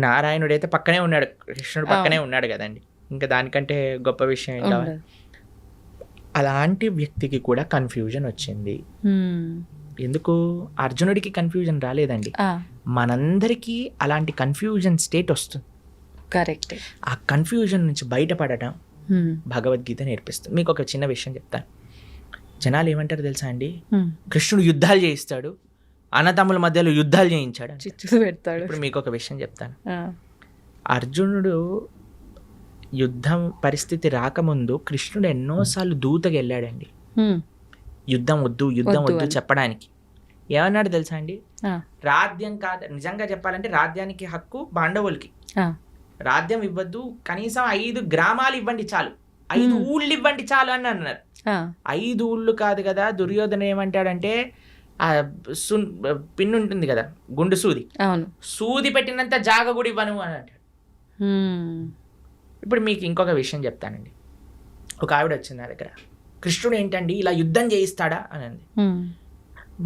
[SPEAKER 3] నారాయణుడు అయితే పక్కనే ఉన్నాడు, కృష్ణుడు పక్కనే ఉన్నాడు కదండి, ఇంకా దానికంటే గొప్ప విషయం ఏం కావాలి. అలాంటి వ్యక్తికి కూడా కన్ఫ్యూజన్ వచ్చింది. ఎందుకు? అర్జునుడికి కన్ఫ్యూజన్ రాలేదండి, మనందరికీ అలాంటి కన్ఫ్యూజన్ స్టేట్ వస్తుంది.
[SPEAKER 2] కరెక్ట్. ఆ
[SPEAKER 3] కన్ఫ్యూజన్ నుంచి బయటపడటం భగవద్గీత నేర్పిస్తుంది. మీకు ఒక చిన్న విషయం చెప్తాను. జనాలు ఏమంటారు తెలుసా అండి, కృష్ణుడు యుద్ధాలు చేయిస్తాడు, అన్నతమ్ముల మధ్యలో యుద్ధాలు చేయించాడు,
[SPEAKER 2] పెడతాడు.
[SPEAKER 3] ఇప్పుడు మీకు ఒక విషయం చెప్తాను. అర్జునుడు యుద్ధం పరిస్థితి రాకముందు కృష్ణుడు ఎన్నోసార్లు దూతగా వెళ్ళాడండి, యుద్ధం వద్దు చెప్పడానికి. ఏమన్నాడు తెలుసా అండి? రాజ్యం కాదు, నిజంగా చెప్పాలంటే రాజ్యానికి హక్కు పాండవులకి, రాజ్యం ఇవ్వద్దు, కనీసం 5 గ్రామాలు ఇవ్వండి చాలు, 5 ఊళ్ళు ఇవ్వండి చాలు అని అన్నారు. 5 ఊళ్ళు కాదు కదా. దుర్యోధన ఏమంటాడంటే ఆ పిన్ ఉంటుంది కదా, గుండు సూది, సూది పెట్టినంత జాగ కూడా ఇవ్వను అని అంటాడు. ఇప్పుడు మీకు ఇంకొక విషయం చెప్తానండి. ఒక ఆవిడ వచ్చింది నా దగ్గర, కృష్ణుడు ఏంటండి ఇలా యుద్ధం చేయిస్తాడా అని అంది.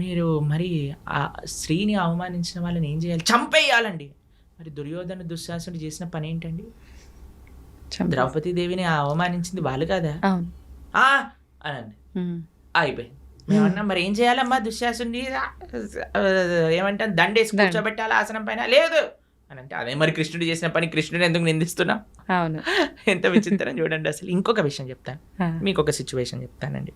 [SPEAKER 3] మీరు మరి ఆ స్త్రీని అవమానించిన వాళ్ళని ఏం చేయాలి? చంపేయాలండి. మరి దుర్యోధన దుశ్శాసనుడు చేసిన పని ఏంటండి? ద్రౌపదీదేవిని అవమానించింది వాళ్ళు కదా అనండి. అయిపోయింది. మేమన్నా మరి ఏం చేయాలమ్మా, దుశ్శాసుని ఏమంటాను దండేసి కూర్చోబెట్టాలి ఆసనం పైన, లేదు అని అంటే అదే మరి కృష్ణుడు చేసిన పని, కృష్ణుడు ఎందుకు నిందిస్తున్నాం?
[SPEAKER 2] అవును.
[SPEAKER 3] ఎంత విచిత్రం చూడండి అసలు. ఇంకొక విషయం చెప్తాను, మీకు ఒక సిచ్యువేషన్ చెప్తానండి.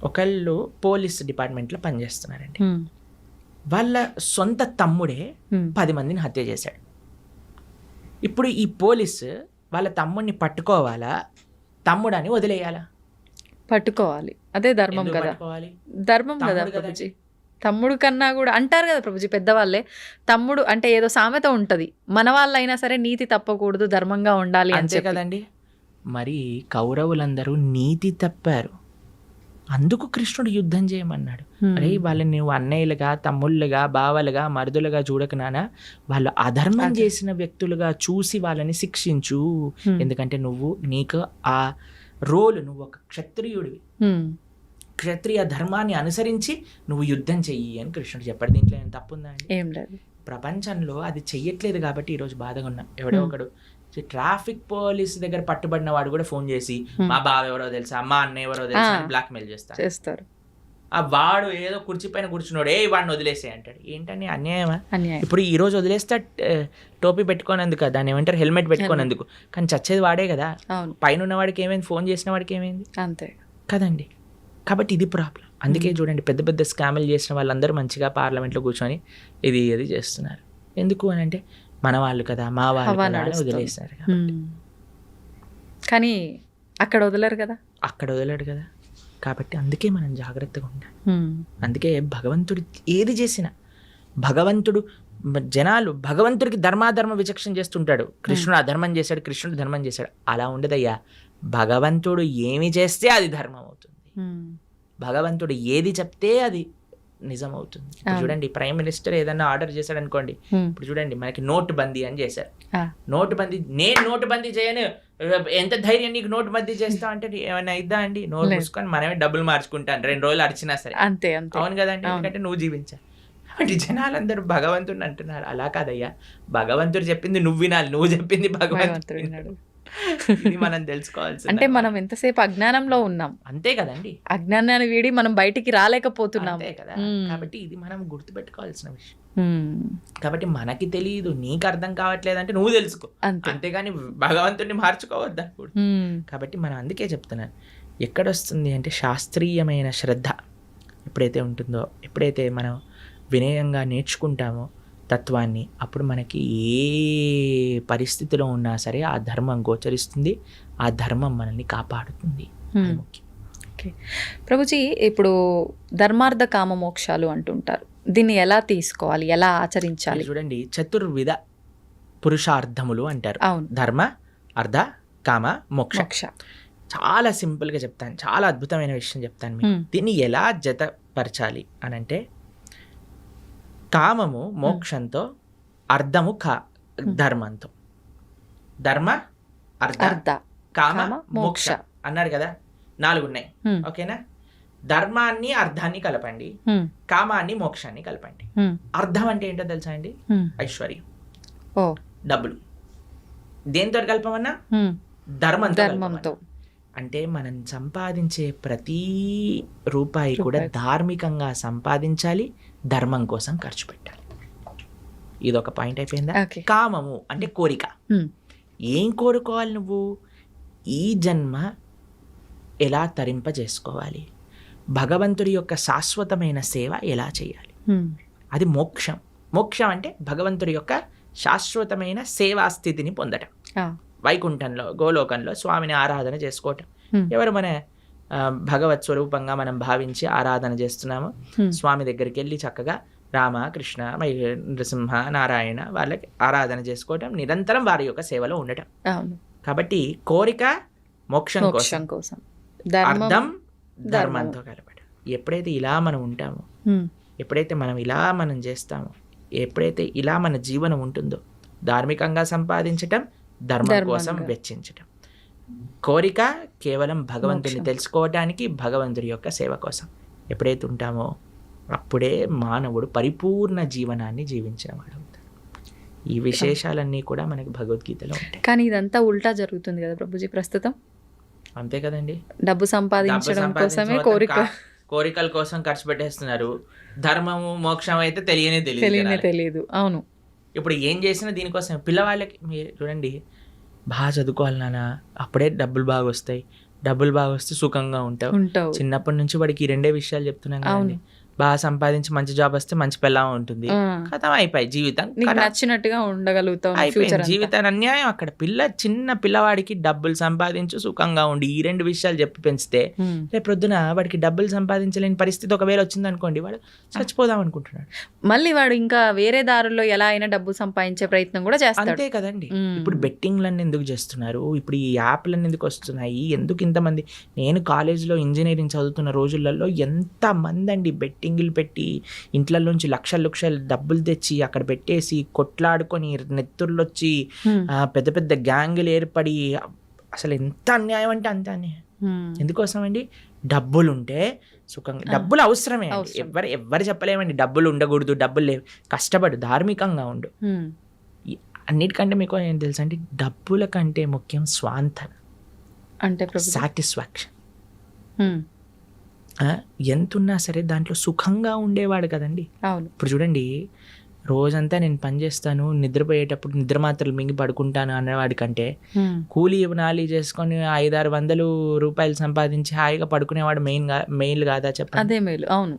[SPEAKER 3] ఒకళ్ళు పోలీస్ డిపార్ట్మెంట్లో పనిచేస్తున్నారండి. వాళ్ళ సొంత తమ్ముడే 10 మందిని హత్య చేశాడు. ఇప్పుడు ఈ పోలీసు వాళ్ళ తమ్ముడిని పట్టుకోవాలా, తమ్ముడని వదిలేయాలా?
[SPEAKER 2] పట్టుకోవాలి. అదే ధర్మం కదా, ధర్మం కదా. తమ్ముడు కన్నా కూడా అంటారు కదా ప్రభుజీ పెద్దవాళ్ళే, తమ్ముడు అంటే ఏదో సామెత ఉంటది, మన వాళ్ళైనా సరే నీతి తప్పకూడదు, ధర్మంగా ఉండాలి అని
[SPEAKER 3] అంతే
[SPEAKER 2] చెప్పి.
[SPEAKER 3] కదండి. మరి కౌరవులందరూ నీతి తప్పారు, అందుకు కృష్ణుడు యుద్ధం చేయమన్నాడు. అరే వాళ్ళని నువ్వు అన్నయ్యలుగా, తమ్ముళ్ళుగా, బావలుగా, మరుదులుగా చూడక నానా, వాళ్ళు అధర్మం చేసిన వ్యక్తులుగా చూసి వాళ్ళని శిక్షించు. ఎందుకంటే నీకు ఆ రోలు, నువ్వు ఒక క్షత్రియుడివి, క్షత్రియ ధర్మాన్ని అనుసరించి నువ్వు యుద్ధం చెయ్యి అని కృష్ణుడు చెప్పాడు. దీంట్లో ఏం తప్పుందా అండి?
[SPEAKER 2] ఏం లేదు.
[SPEAKER 3] ప్రపంచంలో అది చెయ్యట్లేదు కాబట్టి ఈరోజు బాధగా ఉన్నాం. ఎవడో ఒకడు ట్రాఫిక్ పోలీస్ దగ్గర పట్టుబడిన వాడు కూడా ఫోన్ చేసి మా బావ ఎవరో తెలుసా, మా అన్న ఎవరో తెలుసా అని బ్లాక్ మెయిల్ చేస్తారు. ఆ వాడు ఏదో కుర్చీ పైన కూర్చున్నాడు, వాడిని వదిలేసే అంటాడు. ఏంటని అన్యాయమా? ఇప్పుడు ఈ రోజు వదిలేస్తే టోపీ పెట్టుకోనందుకు, దాన్ని ఏమంటారు హెల్మెట్ పెట్టుకోనందుకు, కానీ చచ్చేది వాడే కదా. పైన ఉన్న వాడికి ఏమైంది, ఫోన్ చేసిన వాడికి ఏమైంది?
[SPEAKER 2] అంతే
[SPEAKER 3] కదండి. కాబట్టి ఇది ప్రాబ్లం. అందుకే చూడండి పెద్ద పెద్ద స్కామ్లు చేసిన వాళ్ళందరూ మంచిగా పార్లమెంట్లో కూర్చొని ఇది చేస్తున్నారు. ఎందుకు అని అంటే మన వాళ్ళు కదా, మా వాళ్ళు కదా అని వదిలేస్తారు.
[SPEAKER 2] కానీ అక్కడ వదలరు కదా,
[SPEAKER 3] అక్కడ వదలడు కదా. కాబట్టి అందుకే మనం జాగ్రత్తగా ఉండాలి. అందుకే భగవంతుడు ఏది చేసినా, భగవంతుడు జనాలు భగవంతుడికి ధర్మాధర్మ విచక్షణ చేస్తుంటాడు. కృష్ణుడు అధర్మం చేశాడు, కృష్ణుడు ధర్మం చేశాడు, అలా ఉండదయ్యా. భగవంతుడు ఏమి చేస్తే అది ధర్మం అవుతుంది, భగవంతుడు ఏది చెప్తే అది నిజం అవుతుంది. ఇప్పుడు చూడండి ప్రైమ్ మినిస్టర్ ఏదన్నా ఆర్డర్ చేశాడు అనుకోండి, ఇప్పుడు చూడండి మనకి నోటు బందీ అని చేశారు. నోటు బందీ, నేను నోటు బందీ చేయను, ఎంత ధైర్యం నీకు నోటు బందీ చేస్తా అంటే ఏమైనా ఇద్దా అండి? నోటు మూసుకొని మనమే డబ్బులు మార్చుకుంటాను 2 రోజులు అరిచినా సరే.
[SPEAKER 2] అంతే
[SPEAKER 3] అవును కదండి, ఎందుకంటే నువ్వు జీవించాలి. కాబట్టి జనాలందరూ భగవంతుడిని అంటున్నారు. అలా కాదయ్యా, భగవంతుడు చెప్పింది నువ్వు వినాలి, నువ్వు చెప్పింది భగవంతుడు వినాడు. ఇది మనం తెలుసుకోవాల్సి.
[SPEAKER 2] అంటే మనం ఎంతసేపు అజ్ఞానంలో ఉన్నాం, అంతే కదండి. అజ్ఞానాన్ని వీడి మనం బయటికి రాలేకపోతున్నాం
[SPEAKER 3] కదా. కాబట్టి ఇది మనం గుర్తుపెట్టుకోవాల్సిన విషయం. కాబట్టి మనకి తెలియదు, నీకు అర్థం కావట్లేదంటే నువ్వు తెలుసుకో, అంతేగాని భగవంతుడిని మార్చుకోవద్దు అనుకోడు. కాబట్టి మనం అందుకే చెప్తున్నాను, ఎక్కడొస్తుంది అంటే శాస్త్రీయమైన శ్రద్ధ ఎప్పుడైతే ఉంటుందో, ఎప్పుడైతే మనం వినయంగా నేర్చుకుంటామో తత్వాన్ని, అప్పుడు మనకి ఏ పరిస్థితిలో ఉన్నా సరే ఆ ధర్మం గోచరిస్తుంది, ఆ ధర్మం మనల్ని కాపాడుతుంది. ముఖ్యం.
[SPEAKER 2] ఓకే ప్రభుజీ, ఇప్పుడు ధర్మార్థ కామ మోక్షాలు అంటుంటారు, దీన్ని ఎలా తీసుకోవాలి, ఎలా ఆచరించాలి?
[SPEAKER 3] చూడండి చతుర్విధ పురుషార్థములు అంటారు.
[SPEAKER 2] అవును.
[SPEAKER 3] ధర్మ, అర్థ, కామ, మోక్ష. చాలా సింపుల్గా చెప్తాను, చాలా అద్భుతమైన విషయం చెప్తాను మీకు. దీన్ని ఎలా జతపరచాలి అని అంటే, కామము మోక్షంతో, అర్థము ధర్మంతో. ధర్మ, అర్థ, కామ, మోక్ష అన్నారు కదా, 4 ఉన్నాయి. ఓకేనా? ధర్మాన్ని అర్థాన్ని కలపండి, కామాన్ని మోక్షాన్ని కలపండి. అర్థం అంటే ఏంటో తెలుసా అండి? ఐశ్వర్యం, డబ్బులు. దేంతో కలపమన్నా? ధర్మంతో. అంటే మనం సంపాదించే ప్రతి రూపాయి కూడా ధార్మికంగా సంపాదించాలి, ధర్మం కోసం ఖర్చు పెట్టాలి. ఇదొక పాయింట్ అయిపోయిందా? కామము అంటే కోరిక. ఏం కోరుకోవాలి నువ్వు? ఈ జన్మ ఎలా తరింపజేసుకోవాలి, భగవంతుడి యొక్క శాశ్వతమైన సేవ ఎలా చేయాలి, అది మోక్షం. మోక్షం అంటే భగవంతుడి యొక్క శాశ్వతమైన సేవా స్థితిని పొందటం. వైకుంఠంలో, గోలోకంలో స్వామిని ఆరాధన చేసుకోవటం. ఎవరు మన భగవత్ స్వరూపంగా మనం భావించి ఆరాధన చేస్తున్నాము, స్వామి దగ్గరికి వెళ్ళి చక్కగా రామ, కృష్ణ, నృసింహ, నారాయణ వాళ్ళకి ఆరాధన చేసుకోవటం, నిరంతరం వారి యొక్క సేవలో ఉండటం. కాబట్టి కోరిక మోక్షం కోసం, అర్థం ధర్మంతో కలపడం. ఎప్పుడైతే ఇలా మనం ఉంటామో, ఎప్పుడైతే మనం ఇలా మనం చేస్తామో, ఎప్పుడైతే ఇలా మన జీవనం ఉంటుందో, ధార్మికంగా సంపాదించటం, ధర్మం కోసం వెచ్చించటం. కోరిక కేవలం భగవంతుని తెలుసుకోవటానికి, భగవంతుడి యొక్క సేవ కోసం ఎప్పుడైతే ఉంటామో అప్పుడే మానవుడు పరిపూర్ణ జీవనాన్ని జీవించిన వాడు అవుతాడు. ఈ విశేషాలన్నీ కూడా మనకి భగవద్గీతలో ఉంటాయి.
[SPEAKER 2] కానీ ఇదంతా ఉల్టా జరుగుతుంది కదా ప్రభుజీ ప్రస్తుతం.
[SPEAKER 3] అంతే కదండి,
[SPEAKER 2] డబ్బు సంపాదించడం కోసమే
[SPEAKER 3] కోరికల కోసం ఖర్చు పెట్టేస్తున్నారు. ధర్మము మోక్షం అయితే తెలియదు.
[SPEAKER 2] అవును.
[SPEAKER 3] ఇప్పుడు ఏం చేసినా దీనికోసం. పిల్లవాళ్ళకి మీరు చూడండి, బాగా చదువుకోవాలి నాన్న, అప్పుడే డబ్బులు బాగా వస్తాయి, డబ్బులు బాగా వస్తే సుఖంగా ఉంటావు. చిన్నప్పటి నుంచి వాడికి ఈ 2 విషయాలు చెప్తున్నాను కదండి. బాగా సంపాదించి మంచి జాబ్ వస్తే మంచి పెళ్ళాం ఉంటుంది, కథం అయిపోయి జీవితం
[SPEAKER 2] నీకు నచ్చినట్టుగా ఉండగలుగుతావు
[SPEAKER 3] అయిపోయింది.
[SPEAKER 2] ఫ్యూచర్
[SPEAKER 3] జీవితాన్ని అన్యాయం అక్కడ. చిన్న పిల్లవాడికి డబ్బులు సంపాదించు సుఖంగా ఉండి ఈ 2 విషయాలు చెప్పి పెంచితే రేపు ప్రొద్దున వాడికి డబ్బులు సంపాదించలేని పరిస్థితి ఒకవేళ వచ్చింది అనుకోండి, వాడు చచ్చిపోదాం అనుకుంటున్నాడు.
[SPEAKER 2] మళ్ళీ వాడు ఇంకా వేరే దారుల్లో ఎలా అయినా డబ్బు సంపాదించే ప్రయత్నం కూడా చేస్తాడు.
[SPEAKER 3] అంతే కదండి. ఇప్పుడు బెట్టింగ్లన్నీ ఎందుకు చేస్తున్నారు, ఇప్పుడు ఈ యాప్లన్నీ ఎందుకు వస్తున్నాయి, ఎందుకు ఇంతమంది? నేను కాలేజీలో ఇంజనీరింగ్ చదువుతున్న రోజులలో ఎంతమంది అండి బెట్టింగ్లు పెట్టి ఇంట్లలోంచి లక్షలు డబ్బులు తెచ్చి అక్కడ పెట్టేసి కొట్లాడుకొని నెత్తుర్లు వచ్చి పెద్ద పెద్ద గ్యాంగులు ఏర్పడి, అసలు ఎంత అన్యాయం అంటే అంత అన్యాయం. ఎందుకోసం అండి? డబ్బులు ఉంటే సుఖంగా, డబ్బులు అవసరమే అండి. ఎవరు చెప్పలేమండి డబ్బులు ఉండకూడదు, డబ్బులు లేవు. కష్టపడు, ధార్మికంగా ఉండు. అన్నిటికంటే మీకు ఏం తెలుసా అండి, డబ్బుల కంటే ముఖ్యం స్వాంతన
[SPEAKER 2] అంటే
[SPEAKER 3] సాటిస్ఫాక్షన్. ఎంతున్నా సరే దాంట్లో సుఖంగా ఉండేవాడు కదండి. ఇప్పుడు చూడండి, రోజంతా నేను పని చేస్తాను, నిద్రపోయేటప్పుడు నిద్ర మాత్రలు మింగి పడుకుంటాను అనేవాడి కంటే కూలీ నాలి చేసుకొని 500-600 రూపాయలు సంపాదించి హాయిగా పడుకునేవాడు మెయిల్ కాదా చెప్పండి?
[SPEAKER 2] అదే మేలు. అవును.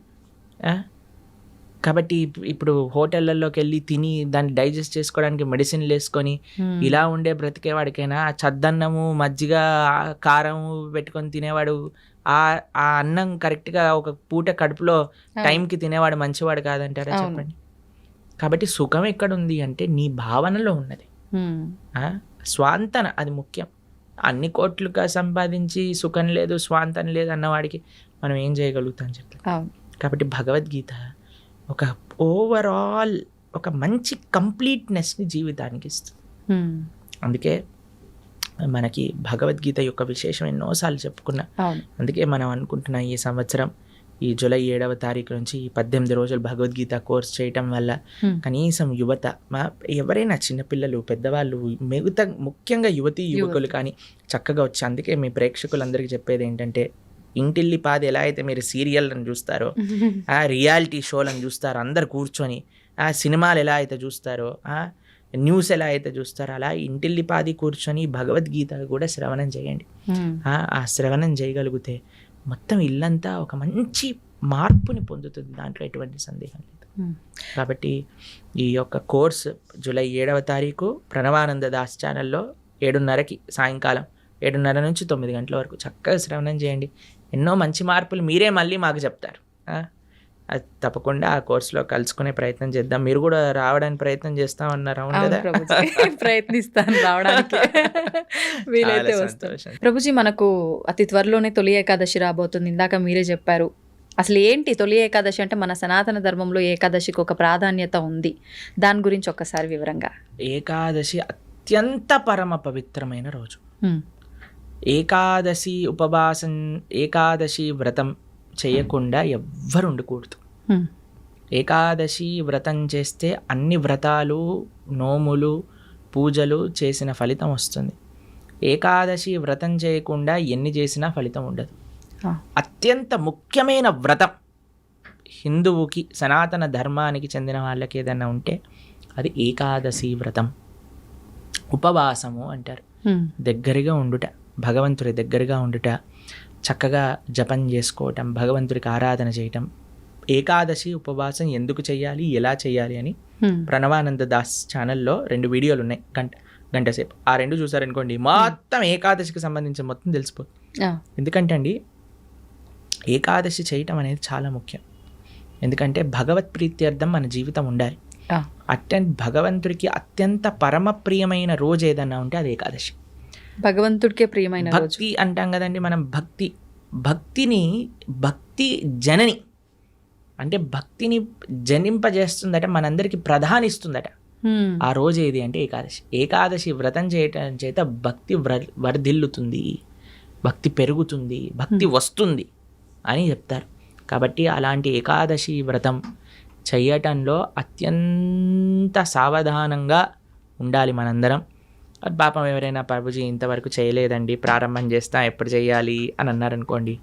[SPEAKER 3] కాబట్టి ఇప్పుడు హోటళ్లలోకి వెళ్ళి తిని దాన్ని డైజెస్ట్ చేసుకోవడానికి మెడిసిన్లు వేసుకొని ఇలా ఉండే బ్రతికేవాడికైనా చద్దన్నము మజ్జిగ కారం పెట్టుకొని తినేవాడు, ఆ అన్నం కరెక్ట్గా ఒక పూట కడుపులో టైంకి తినేవాడు మంచివాడు కాదంటారా చెప్పండి? కాబట్టి సుఖం ఎక్కడుంది అంటే నీ భావనలో ఉన్నది. స్వాంతన అది ముఖ్యం. అన్ని కోట్లుగా సంపాదించి సుఖం లేదు స్వాంతన లేదు అన్నవాడికి మనం ఏం చేయగలుగుతాం చెప్పండి? కాబట్టి భగవద్గీత ఒక ఓవరాల్ ఒక మంచి కంప్లీట్నెస్ని జీవితానికి ఇస్తుంది. అందుకే మనకి భగవద్గీత యొక్క విశేషం ఎన్నోసార్లు చెప్పుకున్నా. అందుకే మనం అనుకుంటున్నాం ఈ సంవత్సరం ఈ జూలై 7వ తారీఖు నుంచి ఈ 18 రోజులు భగవద్గీత కోర్స్ చేయటం వల్ల కనీసం యువత, ఎవరైనా చిన్నపిల్లలు పెద్దవాళ్ళు మిగతా ముఖ్యంగా యువకులు కానీ చక్కగా వచ్చి, అందుకే మీ ప్రేక్షకులందరికీ చెప్పేది ఏంటంటే, ఇంటిల్లిపాది ఎలా అయితే మీరు సీరియల్లను చూస్తారో, ఆ రియాలిటీ షోలను చూస్తారో అందరు కూర్చొని, ఆ సినిమాలు ఎలా అయితే చూస్తారో, న్యూస్ ఎలా అయితే చూస్తారో, అలా ఇంటిల్లిపాది కూర్చొని భగవద్గీత కూడా శ్రవణం చేయండి. ఆ శ్రవణం చేయగలిగితే మొత్తం ఇల్లంతా ఒక మంచి మార్పుని పొందుతుంది, దాంట్లో ఎటువంటి సందేహం లేదు. కాబట్టి ఈ యొక్క కోర్స్ జూలై 7వ తారీఖు ప్రణవానంద దాస్ ఛానల్లో 7:30కి సాయంకాలం 7:30 నుంచి 9 గంటల వరకు చక్కగా శ్రవణం చేయండి. ఎన్నో మంచి మార్పులు మీరే మళ్ళీ మాకు చెప్తారు. అది తప్పకుండా ఆ కోర్సులో కలుసుకునే ప్రయత్నం చేద్దాం. మీరు కూడా రావడానికి ప్రయత్నం చేస్తామన్నారు, అవును కదా?
[SPEAKER 2] ప్రయత్నిస్తాను రావడానికి, వీలైతే వస్తాను. ప్రభుజీ, మనకు అతి త్వరలోనే తొలి ఏకాదశి రాబోతుంది. ఇందాక మీరే చెప్పారు. అసలు ఏంటి తొలి ఏకాదశి అంటే? మన సనాతన ధర్మంలో ఏకాదశికి ఒక ప్రాధాన్యత ఉంది, దాని గురించి ఒక్కసారి వివరంగా.
[SPEAKER 3] ఏకాదశి అత్యంత పరమ పవిత్రమైన రోజు. ఏకాదశి ఉపవాసం, ఏకాదశి వ్రతం చేయకుండా ఎవ్వరు ఉండకూడదు. ఏకాదశి వ్రతం చేస్తే అన్ని వ్రతాలు, నోములు, పూజలు చేసిన ఫలితం వస్తుంది. ఏకాదశి వ్రతం చేయకుండా ఎన్ని చేసినా ఫలితం ఉండదు. అత్యంత ముఖ్యమైన వ్రతం హిందువుకి, సనాతన ధర్మానికి చెందిన వాళ్ళకి ఏదైనా ఉంటే అది ఏకాదశి వ్రతం. ఉపవాసము అంటారు. దగ్గరగా ఉండుట, భగవంతుడి దగ్గరగా ఉండుట, చక్కగా జపం చేసుకోవటం, భగవంతుడికి ఆరాధన చేయటం. ఏకాదశి ఉపవాసం ఎందుకు చేయాలి, ఎలా చేయాలి అని ప్రణవానంద దాస్ ఛానల్లో 2 వీడియోలు ఉన్నాయి, గంట సేపు. ఆ 2 చూసారనుకోండి మొత్తం ఏకాదశికి సంబంధించి మొత్తం తెలిసిపోతుంది. ఎందుకంటే అండి, ఏకాదశి చేయటం అనేది చాలా ముఖ్యం. ఎందుకంటే భగవత్ ప్రీత్యర్థం మన జీవితం ఉండాలి. భగవంతుడికి అత్యంత పరమ ప్రియమైన రోజు ఏదన్నా ఉంటే అది ఏకాదశి. భగవంతుడికే ప్రియమైన భక్తి అంటాం కదండి మనం. భక్తి జనని అంటే భక్తిని జనింపజేస్తుందట, మనందరికి ప్రధానిస్తుందట. ఆ రోజు ఏది అంటే ఏకాదశి. ఏకాదశి వ్రతం చేయటం చేత భక్తి వర్ధిల్లుతుంది, భక్తి పెరుగుతుంది, భక్తి వస్తుంది అని చెప్తారు. కాబట్టి అలాంటి ఏకాదశి వ్రతం చేయటంలో అత్యంత సావధానంగా ఉండాలి మనందరం. పాపం ఎవరైనా ప్రభుజీ ఇంతవరకు చేయలేదండి, ప్రారంభం చేస్తా, ఎప్పుడు చేయాలి అని అన్నారనుకోండి,